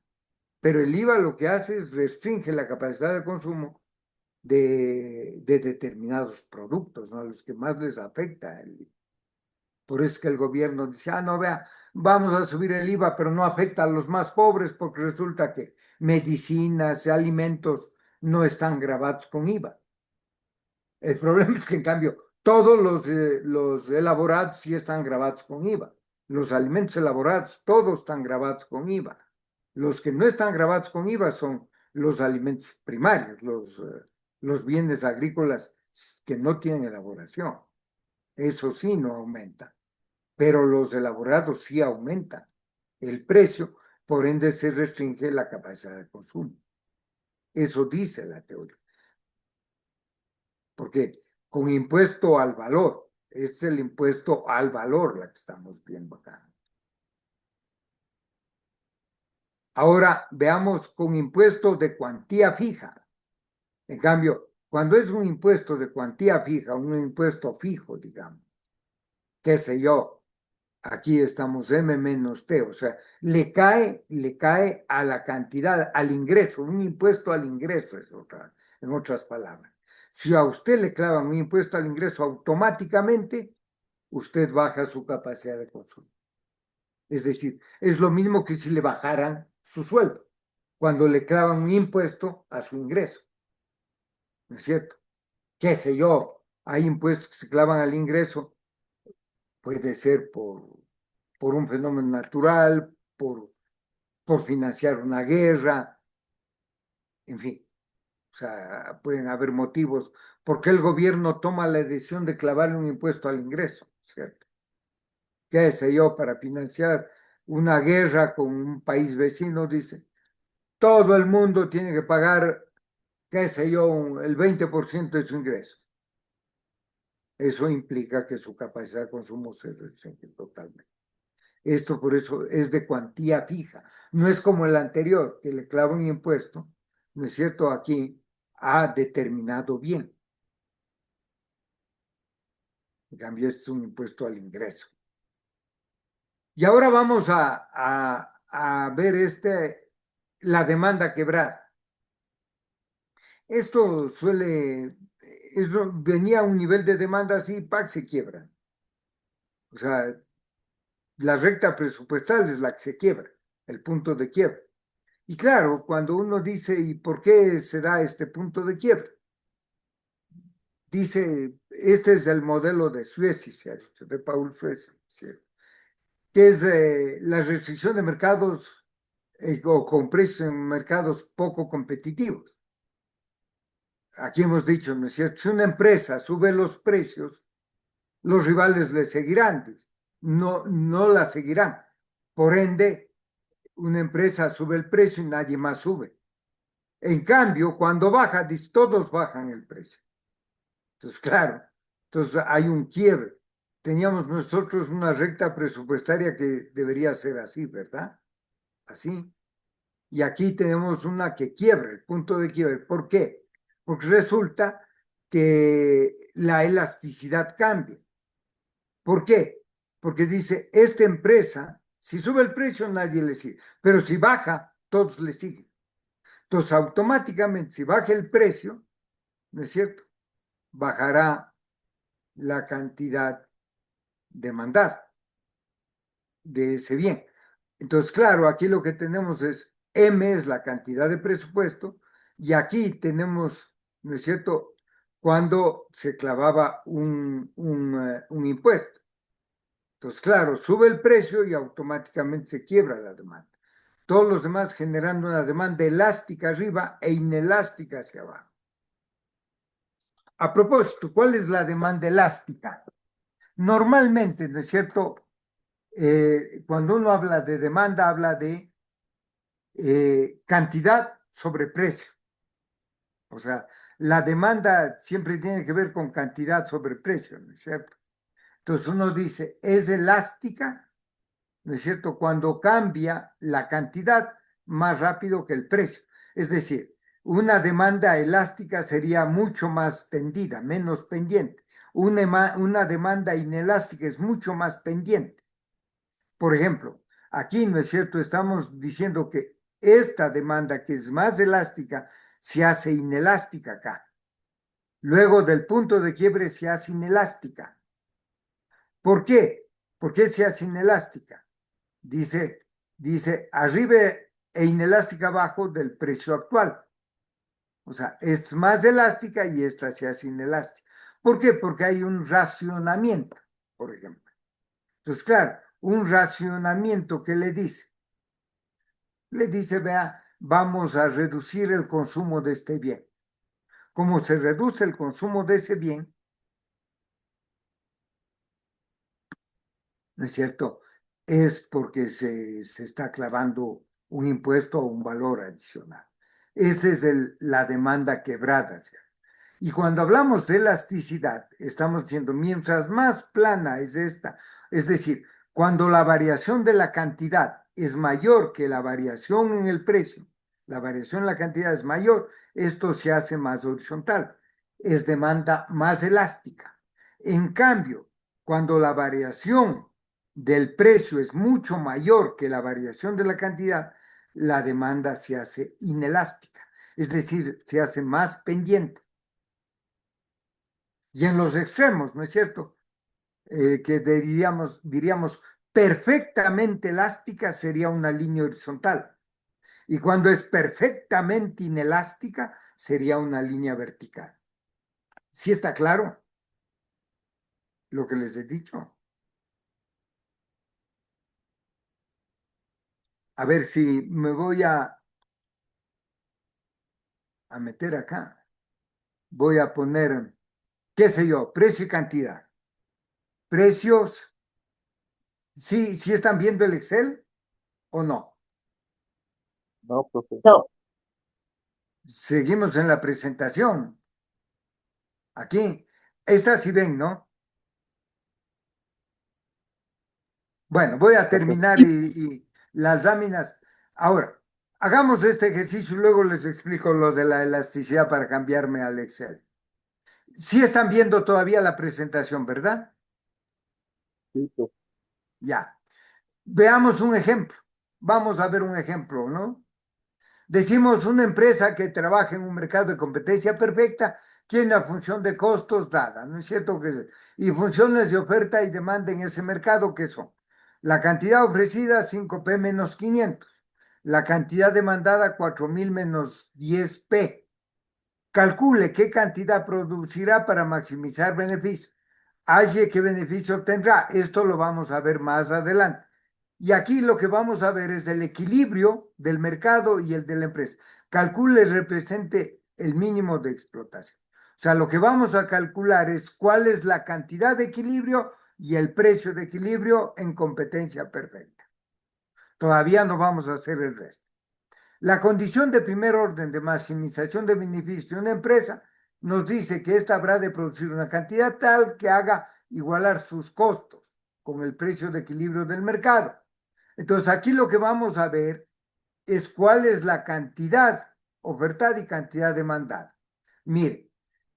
Pero el IVA lo que hace es restringe la capacidad de consumo de determinados productos, ¿no? A los que más les afecta el IVA. Por eso es que el gobierno dice, no, vea, vamos a subir el IVA, pero no afecta a los más pobres porque resulta que medicinas y alimentos no están gravados con IVA. El problema es que, en cambio, todos los elaborados sí están gravados con IVA. Los alimentos elaborados, todos están gravados con IVA. Los que no están gravados con IVA son los alimentos primarios, los bienes agrícolas que no tienen elaboración. Eso sí no aumenta, pero los elaborados sí aumentan el precio, por ende se restringe la capacidad de consumo. Eso dice la teoría. Porque con impuesto al valor, es el impuesto al valor la que estamos viendo acá. Ahora veamos con impuesto de cuantía fija. En cambio, cuando es un impuesto de cuantía fija, un impuesto fijo, digamos, qué sé yo, aquí estamos M menos T, o sea, le cae a la cantidad, al ingreso, un impuesto al ingreso, en otras palabras. Si a usted le clavan un impuesto al ingreso, automáticamente usted baja su capacidad de consumo. Es decir, es lo mismo que si le bajaran su sueldo, cuando le clavan un impuesto a su ingreso. ¿No es cierto? Qué sé yo, hay impuestos que se clavan al ingreso, puede ser por un fenómeno natural, por financiar una guerra, en fin. O sea, pueden haber motivos. ¿Por qué el gobierno toma la decisión de clavarle un impuesto al ingreso? ¿Cierto? ¿Qué sé yo? Para financiar una guerra con un país vecino, dice, todo el mundo tiene que pagar, qué sé yo, el 20% de su ingreso. Eso implica que su capacidad de consumo se restringe totalmente. Esto por eso es de cuantía fija. No es como el anterior, que le clava un impuesto, ¿no es cierto? Aquí ha determinado bien. En cambio, este es un impuesto al ingreso. Y ahora vamos a ver la demanda quebrada. Esto venía a un nivel de demanda así, ¡pac!, se quiebra. O sea, la recta presupuestal es la que se quiebra, el punto de quiebra. Y claro, cuando uno dice, ¿y por qué se da este punto de quiebra? Dice, este es el modelo de Suecia, de Paul Suecia, que es la restricción de mercados o con precios en mercados poco competitivos. Aquí hemos dicho, ¿no es cierto? Si una empresa sube los precios, los rivales le seguirán, no la seguirán. Por ende, una empresa sube el precio y nadie más sube. En cambio, cuando baja, todos bajan el precio. Entonces, claro, hay un quiebre. Teníamos nosotros una recta presupuestaria que debería ser así, ¿verdad? Así. Y aquí tenemos una que quiebra, el punto de quiebre. ¿Por qué? Porque resulta que la elasticidad cambia. ¿Por qué? Porque dice, esta empresa, si sube el precio, nadie le sigue. Pero si baja, todos le siguen. Entonces, automáticamente, si baja el precio, ¿no es cierto? Bajará la cantidad demandada de ese bien. Entonces, claro, aquí lo que tenemos es M es la cantidad de presupuesto y aquí tenemos, ¿no es cierto?, cuando se clavaba un impuesto. Entonces, claro, sube el precio y automáticamente se quiebra la demanda. Todos los demás generando una demanda elástica arriba e inelástica hacia abajo. A propósito, ¿cuál es la demanda elástica? Normalmente, ¿no es cierto?, cuando uno habla de demanda, habla de cantidad sobre precio. O sea, la demanda siempre tiene que ver con cantidad sobre precio, ¿no es cierto? Entonces uno dice, es elástica, ¿no es cierto?, cuando cambia la cantidad más rápido que el precio. Es decir, una demanda elástica sería mucho más tendida, menos pendiente. Una demanda inelástica es mucho más pendiente. Por ejemplo, aquí, ¿no es cierto?, estamos diciendo que esta demanda que es más elástica se hace inelástica acá. Luego del punto de quiebre se hace inelástica. ¿Por qué? ¿Por qué se hace inelástica? Dice arriba e inelástica abajo del precio actual. O sea, es más elástica y esta se hace inelástica. ¿Por qué? Porque hay un racionamiento, por ejemplo. Entonces, claro, un racionamiento que le dice, vea, vamos a reducir el consumo de este bien. Como se reduce el consumo de ese bien, ¿no es cierto?, es porque se está clavando un impuesto o un valor adicional. Esa es la demanda quebrada. Y cuando hablamos de elasticidad, estamos diciendo, mientras más plana es esta, es decir, cuando la variación de la cantidad es mayor que la variación en el precio, la variación en la cantidad es mayor, esto se hace más horizontal, es demanda más elástica. En cambio, cuando la variación del precio es mucho mayor que la variación de la cantidad, la demanda se hace inelástica, es decir, se hace más pendiente. Y en los extremos, ¿no es cierto?, que diríamos perfectamente elástica sería una línea horizontal. Y cuando es perfectamente inelástica, sería una línea vertical. ¿Sí está claro lo que les he dicho? A ver si me voy a meter acá. Voy a poner, qué sé yo, precio y cantidad. Precios. ¿Sí están viendo el Excel o no? No, profe. No. Seguimos en la presentación. Aquí. Esta sí ven, ¿no? Bueno, voy a terminar y las láminas. Ahora, hagamos este ejercicio y luego les explico lo de la elasticidad para cambiarme al Excel. Sí están viendo todavía la presentación, ¿verdad? Sí, profe. Ya. Veamos un ejemplo. Vamos a ver un ejemplo, ¿no? Decimos una empresa que trabaja en un mercado de competencia perfecta tiene una función de costos dada, ¿no es cierto? Y funciones de oferta y demanda en ese mercado, ¿qué son? La cantidad ofrecida, 5P menos 500. La cantidad demandada, 4.000 menos 10P. Calcule qué cantidad producirá para maximizar beneficio. Halle qué beneficio obtendrá. Esto lo vamos a ver más adelante. Y aquí lo que vamos a ver es el equilibrio del mercado y el de la empresa. Calcule represente el mínimo de explotación. O sea, lo que vamos a calcular es cuál es la cantidad de equilibrio y el precio de equilibrio en competencia perfecta. Todavía no vamos a hacer el resto. La condición de primer orden de maximización de beneficio de una empresa nos dice que ésta habrá de producir una cantidad tal que haga igualar sus costos con el precio de equilibrio del mercado. Entonces, aquí lo que vamos a ver es cuál es la cantidad ofertada y cantidad demandada. Mire,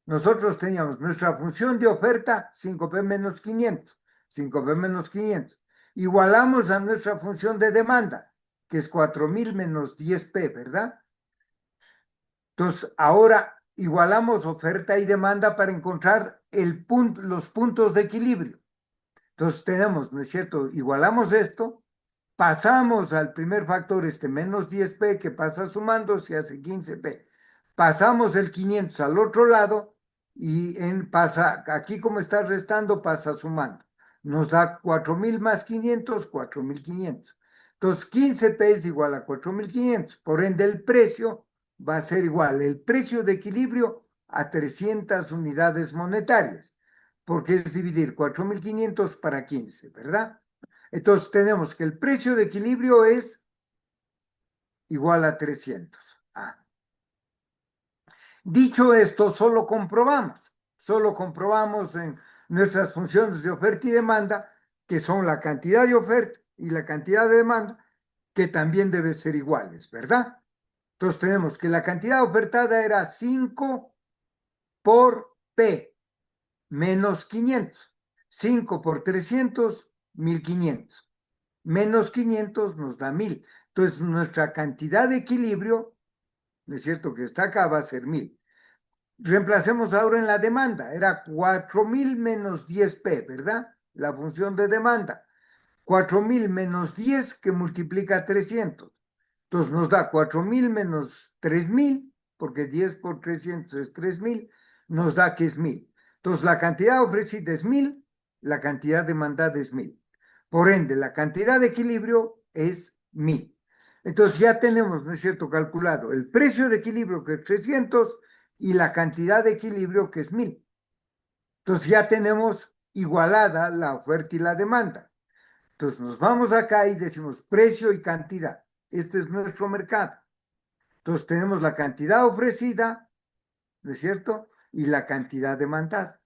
nosotros teníamos nuestra función de oferta 5P menos 500, 5P menos 500. Igualamos a nuestra función de demanda, que es 4.000 menos 10P, ¿verdad? Entonces, ahora igualamos oferta y demanda para encontrar los puntos de equilibrio. Entonces tenemos, ¿no es cierto? Igualamos esto, pasamos al primer factor, menos 10P, que pasa sumando, se hace 15P. Pasamos el 500 al otro lado y pasa, aquí como está restando, pasa sumando. Nos da 4.000 más 500, 4.500. Entonces 15P es igual a 4.500. Por ende, el precio va a ser igual, el precio de equilibrio a 300 unidades monetarias, porque es dividir 4.500 para 15, ¿verdad? Entonces tenemos que el precio de equilibrio es igual a 300. Dicho esto, solo comprobamos en nuestras funciones de oferta y demanda, que son la cantidad de oferta y la cantidad de demanda, que también deben ser iguales, ¿verdad? Entonces tenemos que la cantidad ofertada era 5 por P menos 500. 5 por 300, 1.500. Menos 500 nos da 1.000. Entonces nuestra cantidad de equilibrio, ¿no es cierto?, que está acá, va a ser 1.000. Reemplacemos ahora en la demanda. Era 4.000 menos 10P, ¿verdad? La función de demanda. 4.000 menos 10 que multiplica 300. Entonces nos da 4.000 menos 3.000, porque 10 por 300 es 3.000, nos da que es 1.000. Entonces la cantidad ofrecida es 1.000, la cantidad demandada es 1.000. Por ende, la cantidad de equilibrio es 1.000. Entonces ya tenemos, ¿no es cierto?, calculado el precio de equilibrio, que es 300, y la cantidad de equilibrio, que es 1.000. Entonces ya tenemos igualada la oferta y la demanda. Entonces nos vamos acá y decimos precio y cantidad. Este es nuestro mercado. Entonces tenemos la cantidad ofrecida, ¿no es cierto?, y la cantidad demandada,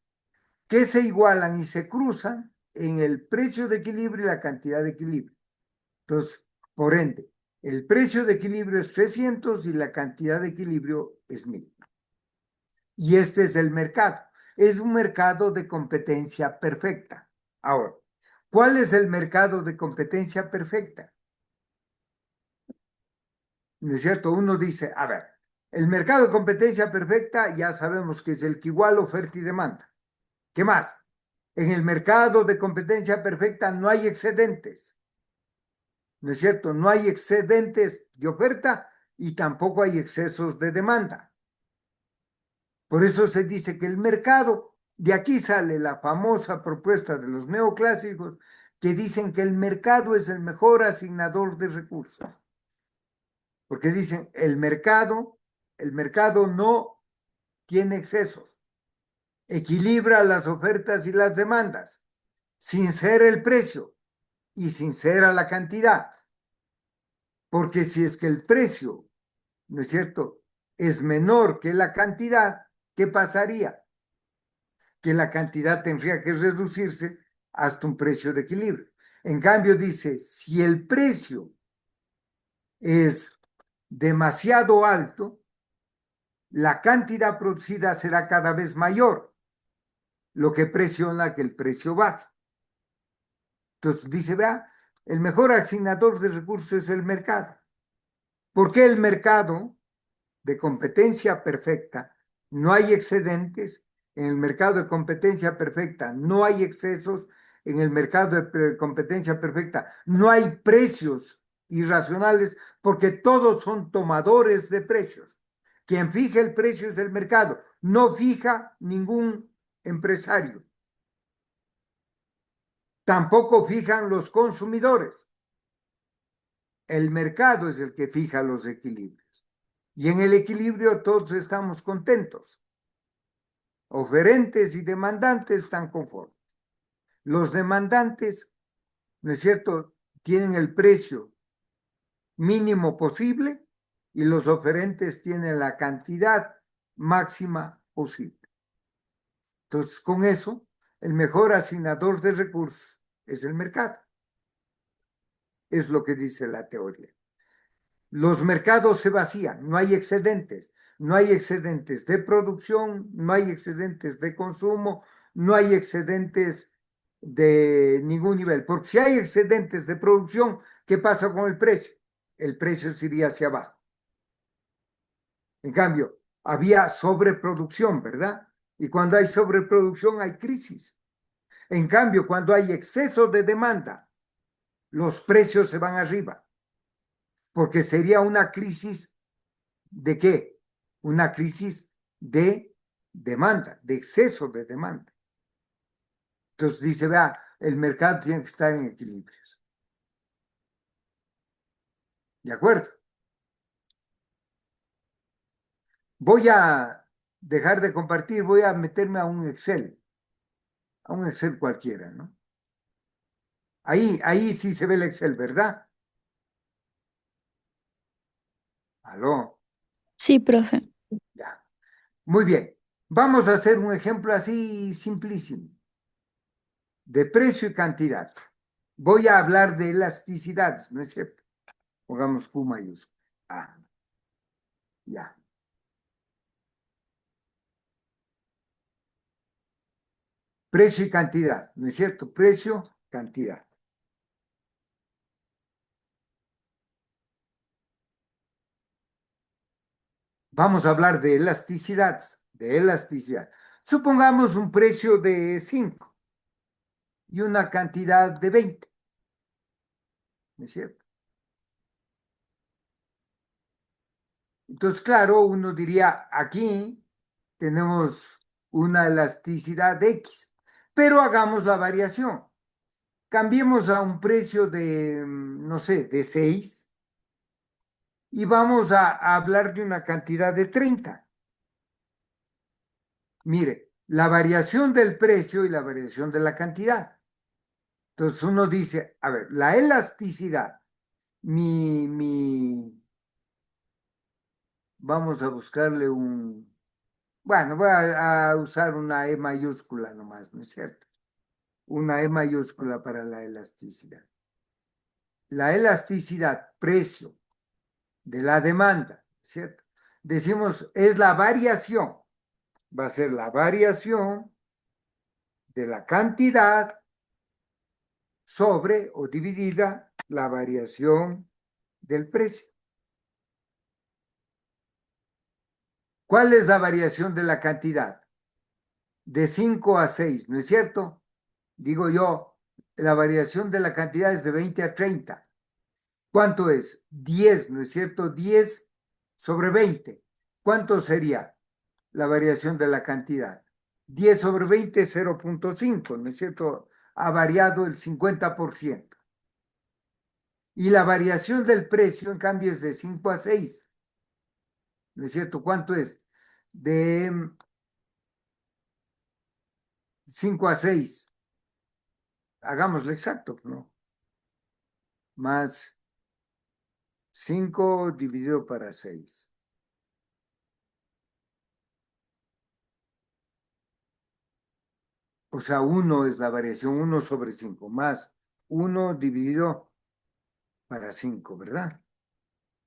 que se igualan y se cruzan en el precio de equilibrio y la cantidad de equilibrio. Entonces, por ende, el precio de equilibrio es 300 y la cantidad de equilibrio es 1.000. Y este es el mercado. Es un mercado de competencia perfecta. Ahora, ¿cuál es el mercado de competencia perfecta? ¿No es cierto? Uno dice, a ver, el mercado de competencia perfecta ya sabemos que es el que iguala oferta y demanda. ¿Qué más? En el mercado de competencia perfecta no hay excedentes. ¿No es cierto? No hay excedentes de oferta y tampoco hay excesos de demanda. Por eso se dice que el mercado, de aquí sale la famosa propuesta de los neoclásicos, que dicen que el mercado es el mejor asignador de recursos. Porque dicen, el mercado no tiene excesos, equilibra las ofertas y las demandas, sin ser el precio y sin ser a la cantidad. Porque si es que el precio, ¿no es cierto?, es menor que la cantidad, ¿qué pasaría? Que la cantidad tendría que reducirse hasta un precio de equilibrio. En cambio, dice, si el precio es demasiado alto, la cantidad producida será cada vez mayor, lo que presiona que el precio baje. Entonces dice, vea, el mejor asignador de recursos es el mercado. ¿Por qué el mercado de competencia perfecta no hay excedentes? En el mercado de competencia perfecta no hay excesos. En el mercado de competencia perfecta no hay precios irracionales, porque todos son tomadores de precios. Quien fija el precio es el mercado, no fija ningún empresario. Tampoco fijan los consumidores. El mercado es el que fija los equilibrios. Y en el equilibrio todos estamos contentos. Oferentes y demandantes están conformes. Los demandantes, ¿no es cierto?, tienen el precio mínimo posible y los oferentes tienen la cantidad máxima posible. Entonces, con eso, el mejor asignador de recursos es el mercado. Es lo que dice la teoría. Los mercados se vacían, no hay excedentes de producción, no hay excedentes de consumo, no hay excedentes de ningún nivel. Porque si hay excedentes de producción, ¿qué pasa con el precio? el precio se iría hacia abajo. En cambio, había sobreproducción, ¿verdad? Y cuando hay sobreproducción hay crisis. En cambio, cuando hay exceso de demanda, los precios se van arriba, porque sería una crisis ¿de qué? Una crisis de demanda, de exceso de demanda. Entonces dice, vea, el mercado tiene que estar en equilibrios. ¿De acuerdo? Voy a dejar de compartir, voy a meterme a un Excel cualquiera, ¿no? Ahí sí se ve el Excel, ¿verdad? ¿Aló? Sí, profe. Ya. Muy bien. Vamos a hacer un ejemplo así simplísimo, de precio y cantidad. Voy a hablar de elasticidades, ¿no es cierto? Pongamos Q mayúscula. Ah, ya. Precio y cantidad, ¿no es cierto? Precio, cantidad. Vamos a hablar de elasticidad, Supongamos un precio de 5 y una cantidad de 20, ¿no es cierto? Entonces, claro, uno diría, aquí tenemos una elasticidad de X, pero hagamos la variación. Cambiemos a un precio de, no sé, de 6 y vamos a hablar de una cantidad de 30. Mire, la variación del precio y la variación de la cantidad. Entonces uno dice, a ver, la elasticidad, vamos a buscarle bueno, voy a usar una E mayúscula nomás, ¿no es cierto? Una E mayúscula para la elasticidad. La elasticidad, precio de la demanda, ¿cierto? Decimos, es la variación, va a ser la variación de la cantidad sobre o dividida la variación del precio. ¿Cuál es la variación de la cantidad? De 5 a 6, ¿no es cierto? Digo yo, la variación de la cantidad es de 20 a 30. ¿Cuánto es? 10, ¿no es cierto? 10 sobre 20. ¿Cuánto sería la variación de la cantidad? 10 sobre 20 es 0.5, ¿no es cierto? Ha variado el 50%. Y la variación del precio, en cambio, es de 5 a 6. ¿No es cierto? ¿Cuánto es? De 5 a 6. Hagámoslo exacto, ¿no? Más 5 dividido para 6. O sea, 1 es la variación, 1 sobre 5, más 1 dividido para 5, ¿verdad?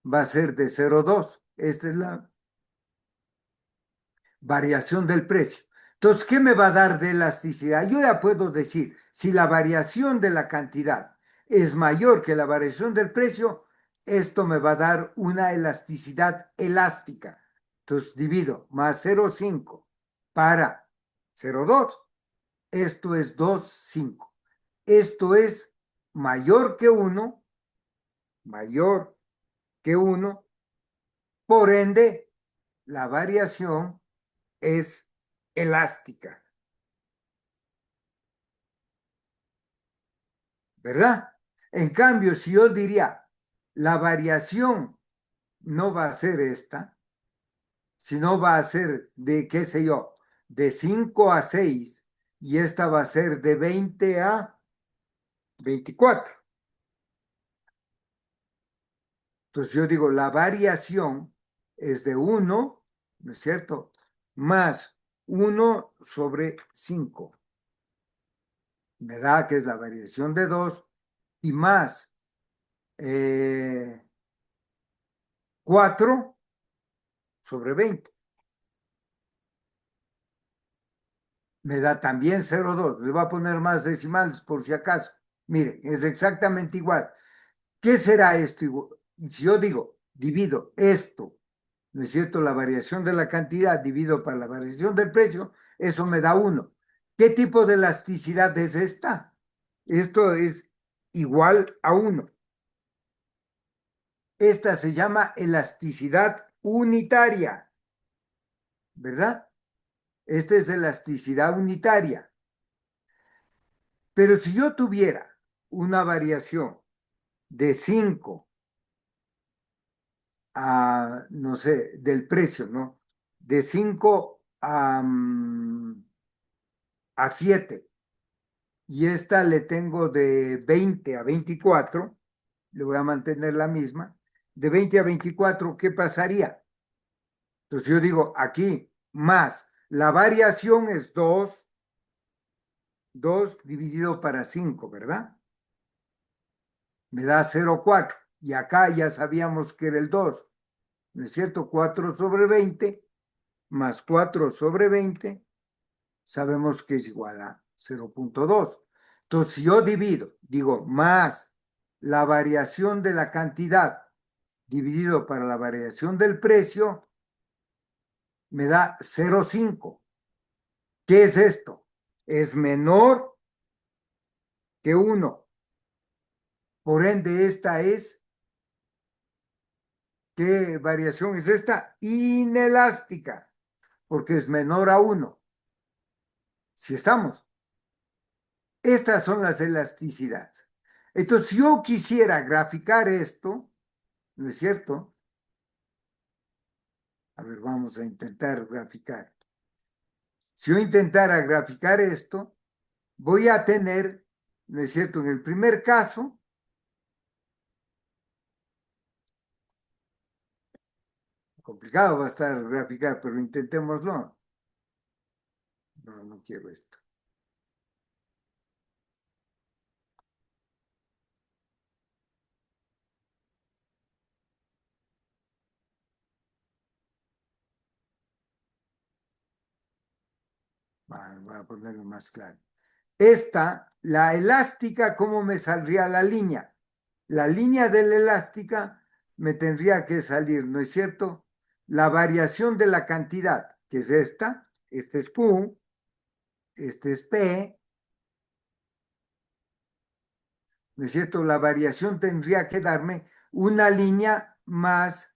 Va a ser de 0,2. Esta es la variación del precio. Entonces, ¿qué me va a dar de elasticidad? Yo ya puedo decir, si la variación de la cantidad es mayor que la variación del precio, esto me va a dar una elasticidad elástica. Entonces, divido más 0,5 para 0,2. Esto es 2,5. Esto es mayor que 1, por ende, la variación es elástica. ¿Verdad? En cambio, si yo diría, la variación no va a ser esta, sino va a ser de, qué sé yo, de 5 a 6, y esta va a ser de 20 a 24. Entonces yo digo, la variación es de 1, ¿no es cierto? Más 1 sobre 5. Me da que es la variación de 2 y más 4 sobre 20. Me da también 0,2. Le voy a poner más decimales por si acaso. Miren, es exactamente igual. ¿Qué será esto? si yo digo, divido esto, ¿no es cierto? La variación de la cantidad divido para la variación del precio, eso me da 1. ¿Qué tipo de elasticidad es esta? Esto es igual a 1. Esta se llama elasticidad unitaria, ¿verdad? Esta es elasticidad unitaria. Pero si yo tuviera una variación de 5 a, no sé, del precio, ¿no? De 5 a 7, y esta le tengo de 20 a 24, le voy a mantener la misma, de 20 a 24, ¿qué pasaría? Entonces yo digo aquí, más, la variación es 2 dividido para 5, ¿verdad? Me da 0,4. Y acá ya sabíamos que era el 2, ¿no es cierto? 4 sobre 20 más 4 sobre 20, sabemos que es igual a 0,2. Entonces, si yo digo, más la variación de la cantidad dividido para la variación del precio, me da 0,5. ¿Qué es esto? Es menor que 1. Por ende, esta es, ¿qué variación es esta? Inelástica, porque es menor a 1. Si estamos. Estas son las elasticidades. Entonces, si yo quisiera graficar esto, ¿no es cierto? A ver, vamos a intentar graficar. Si yo intentara graficar esto, voy a tener, ¿no es cierto? En el primer caso, complicado va a estar graficar, pero intentémoslo. No, no quiero esto. Voy a ponerlo más claro. Esta, la elástica, ¿cómo me saldría la línea? La línea de la elástica me tendría que salir, ¿no es cierto? La variación de la cantidad, que es esta, este es Q, este es P, ¿no es cierto? La variación tendría que darme una línea más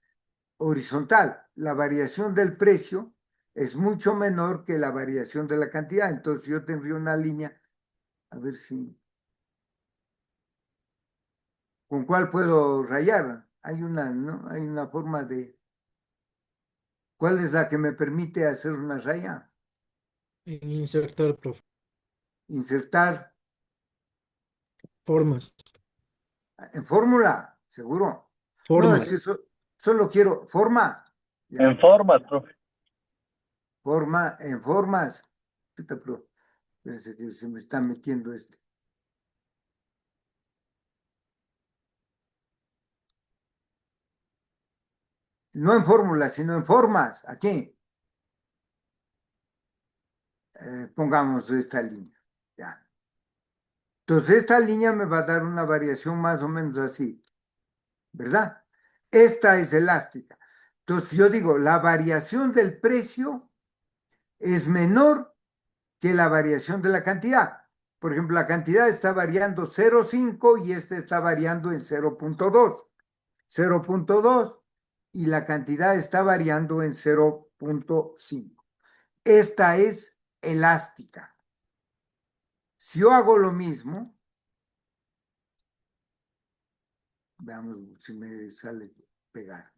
horizontal. La variación del precio es mucho menor que la variación de la cantidad, entonces yo tendría una línea, a ver si, ¿con cuál puedo rayar? Hay una, ¿no? Hay una forma de, ¿cuál es la que me permite hacer una raya? Insertar, profe. Insertar Formas. en fórmula, seguro. No, es que Formas. solo quiero forma. Ya. En formas, profe. Forma, en formas. Puta, pero, espérense que se me está metiendo este. No en fórmulas, sino en formas. Aquí. Pongamos esta línea. Ya. Entonces, esta línea me va a dar una variación más o menos así, ¿verdad? Esta es elástica. Entonces, yo digo, la variación del precio es menor que la variación de la cantidad. Por ejemplo, la cantidad está variando 0,5 y esta está variando en 0,2. 0,2 y la cantidad está variando en 0,5. Esta es elástica. Si yo hago lo mismo, veamos si me sale pegar.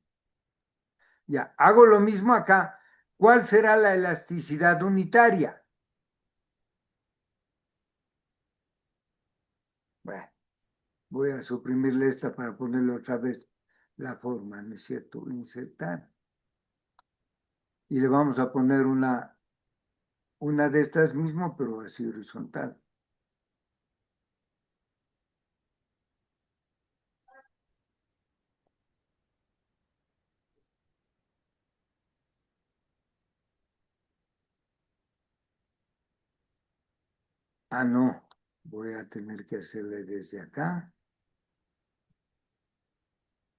Ya, hago lo mismo acá. ¿Cuál será la elasticidad unitaria? Bueno, voy a suprimirle esta para ponerle otra vez la forma, ¿no es cierto? Insertar. Y le vamos a poner una de estas mismo, pero así horizontal. Ah, no, voy a tener que hacerle desde acá.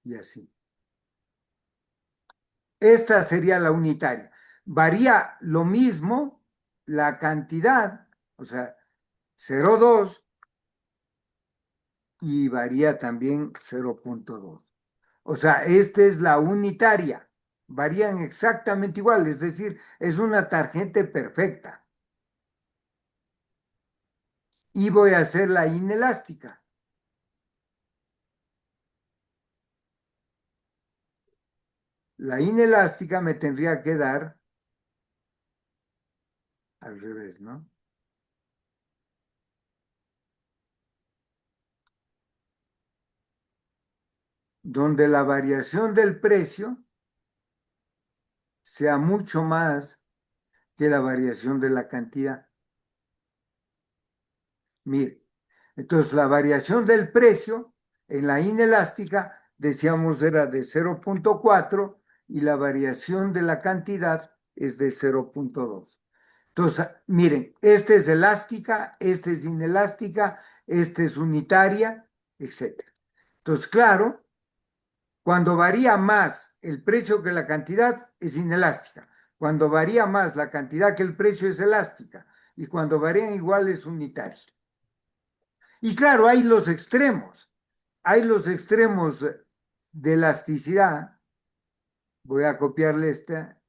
y así. Esta sería la unitaria. Varía lo mismo la cantidad, o sea, 0,2 y varía también 0,2. O sea, esta es la unitaria. Varían exactamente igual, es decir, es una tangente perfecta. Y voy a hacer la inelástica. La inelástica me tendría que dar al revés, ¿no? Donde la variación del precio sea mucho más que la variación de la cantidad. Mire, entonces la variación del precio en la inelástica, decíamos, era de 0,4 y la variación de la cantidad es de 0,2. Entonces, miren, esta es elástica, esta es inelástica, esta es unitaria, etc. Entonces, claro, cuando varía más el precio que la cantidad, es inelástica. Cuando varía más la cantidad que el precio, es elástica. Y cuando varían igual, es unitaria. Y claro, hay los extremos. Hay los extremos de elasticidad. Voy a copiarle esta.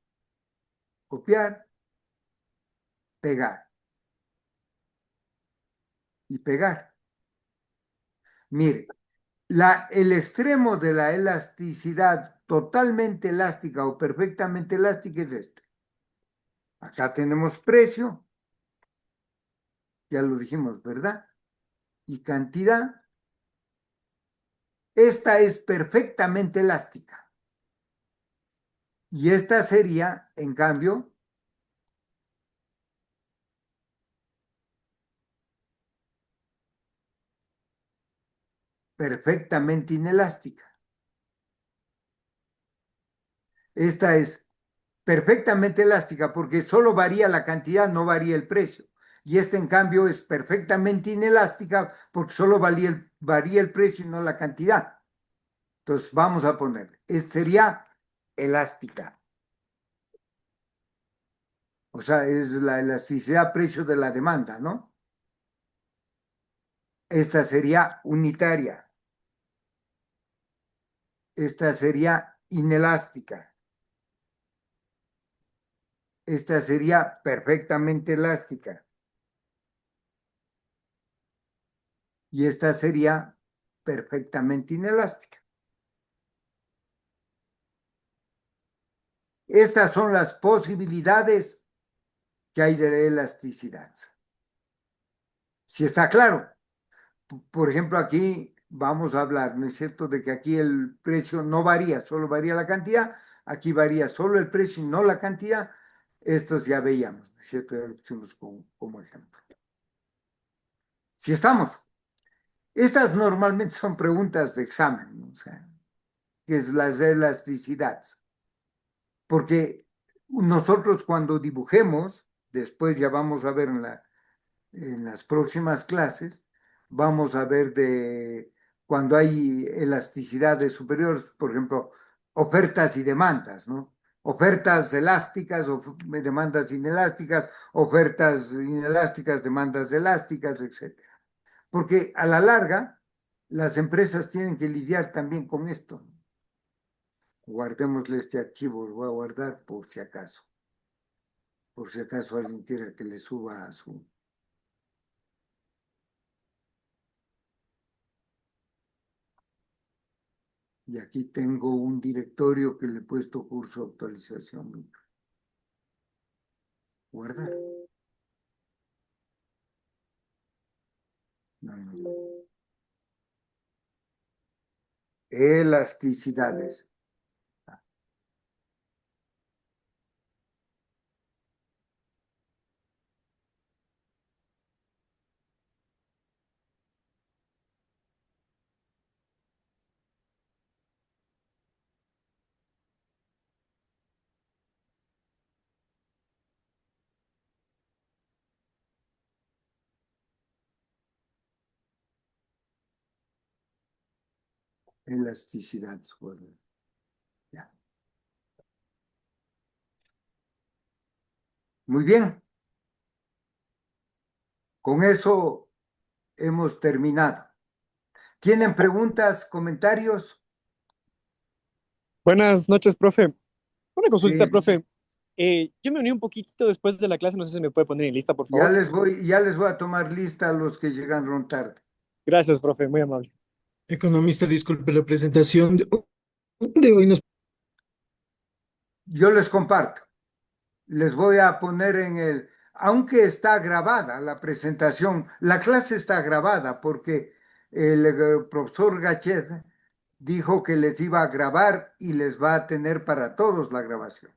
Copiar, pegar. Y pegar. Mire, el extremo de la elasticidad totalmente elástica o perfectamente elástica es este. Acá tenemos precio, ya lo dijimos, ¿verdad? Y cantidad. Esta es perfectamente elástica. Y esta sería, en cambio, perfectamente inelástica. Esta es perfectamente elástica porque solo varía la cantidad, no varía el precio. Y esta, en cambio, es perfectamente inelástica porque solo varía el precio y no la cantidad. Entonces, vamos a poner, esta sería elástica. O sea, es la elasticidad precio de la demanda, ¿no? Esta sería unitaria. Esta sería inelástica. Esta sería perfectamente elástica. Y esta sería perfectamente inelástica. Estas son las posibilidades que hay de elasticidad. Si está claro. Por ejemplo, aquí vamos a hablar, ¿no es cierto?, de que aquí el precio no varía, solo varía la cantidad. Aquí varía solo el precio y no la cantidad. Estos ya veíamos, ¿no es cierto? Ya lo pusimos como ejemplo. Si estamos. Estas normalmente son preguntas de examen, ¿no? O sea, que es las elasticidades. Porque nosotros cuando dibujemos, después ya vamos a ver en las próximas clases, vamos a ver de cuando hay elasticidades superiores, por ejemplo, ofertas y demandas, ¿no? Ofertas elásticas, demandas inelásticas, ofertas inelásticas, demandas elásticas, etc. Porque a la larga, las empresas tienen que lidiar también con esto. Guardémosle este archivo, lo voy a guardar por si acaso alguien quiera que le suba a su... Y aquí tengo un directorio que le he puesto curso de actualización. Guardar. No, no, no. Elasticidades. Elasticidad. Ya. Muy bien. Con eso hemos terminado. ¿Tienen preguntas, comentarios? Buenas noches, profe. Una consulta, Sí. profe. Yo me uní un poquitito después de la clase, no sé si me puede poner en lista, por Ya favor. les voy a tomar lista a los que llegaron tarde. Gracias, profe, muy amable. Economista, disculpe la presentación de hoy. Yo les comparto. Les voy a poner aunque está grabada la presentación, la clase está grabada porque el profesor Gachet dijo que les iba a grabar y les va a tener para todos la grabación.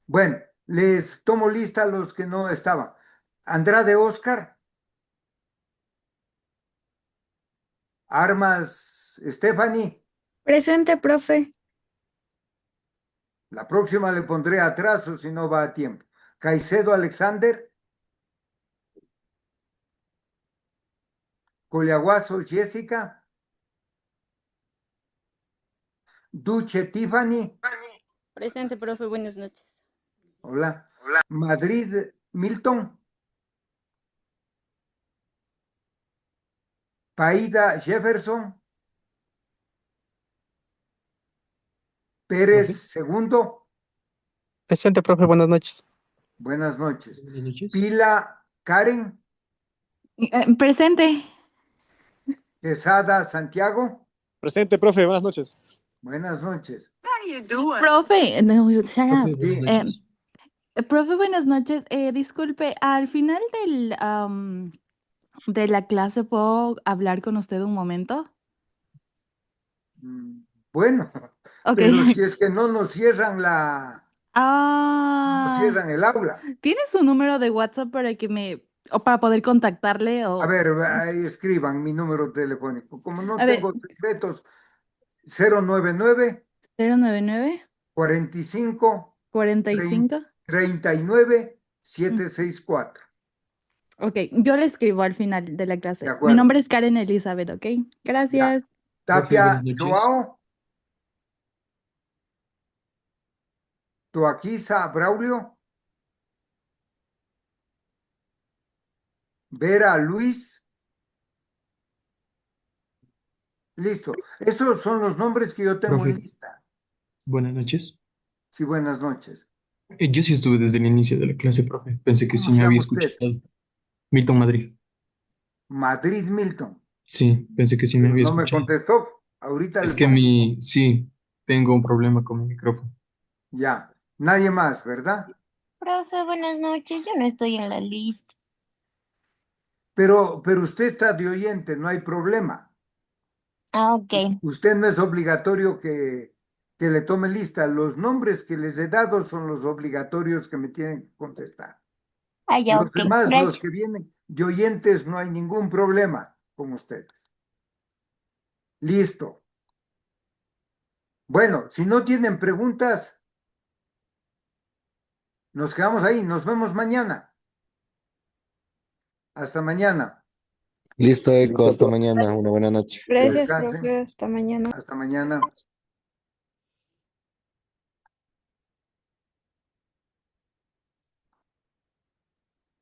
Bueno, les tomo lista a los que no estaban. Andrade Oscar. Armas Stephanie. Presente, profe. La próxima le pondré atraso si no va a tiempo. Caicedo Alexander. Coliaguazo Jessica. Duche Tiffany. Presente, profe, buenas noches. Hola. Madrid Milton. Paida Jefferson. Pérez Segundo. Presente, profe, buenas noches. Buenas noches. Pila Karen. Presente. Quesada Santiago. Presente, profe, buenas noches. Buenas noches. Profe, no, shut up. Sí. Profe, buenas noches. Disculpe, al final de la clase, ¿puedo hablar con usted un momento? Bueno, Ok. pero si es que no nos cierran nos cierran el aula. ¿Tiene su número de WhatsApp para o para poder contactarle? A ver, ahí escriban mi número telefónico. Como no A ver. tengo secretos, 099 099 45 45. 39 764. Ok, yo le escribo al final de la clase. De Mi acuerdo. nombre es Karen Elizabeth, ¿ok? Gracias. Tapia Joao. Toaquisa Braulio. Vera Luis. Listo. Esos son los nombres que yo tengo en Profe. lista. Buenas noches. Sí, buenas noches. Yo sí estuve desde el inicio de la clase, profe. Pensé que sí ¿Cómo se me había llama usted? escuchado. Milton Madrid. Madrid Milton. Sí, pensé que sí me Pero había no me escuchado. contestó. Ahorita Es le que pongo. sí, tengo un problema con mi micrófono. Ya. Nadie más, ¿verdad? Profe, buenas noches. Yo no estoy en la lista. Pero usted está de oyente, no hay problema. Ah, ok. Usted no es obligatorio que le tome lista. Los nombres que les he dado son los obligatorios que me tienen que contestar. Ah, ya, Los ok. demás, los Gracias. que vienen de oyentes, no hay ningún problema con ustedes. Listo. Bueno, si no tienen preguntas, nos quedamos ahí. Nos vemos mañana. Hasta mañana. Listo, Eco, hasta mañana. Una buena noche. Gracias, profe. Hasta mañana. Hasta mañana.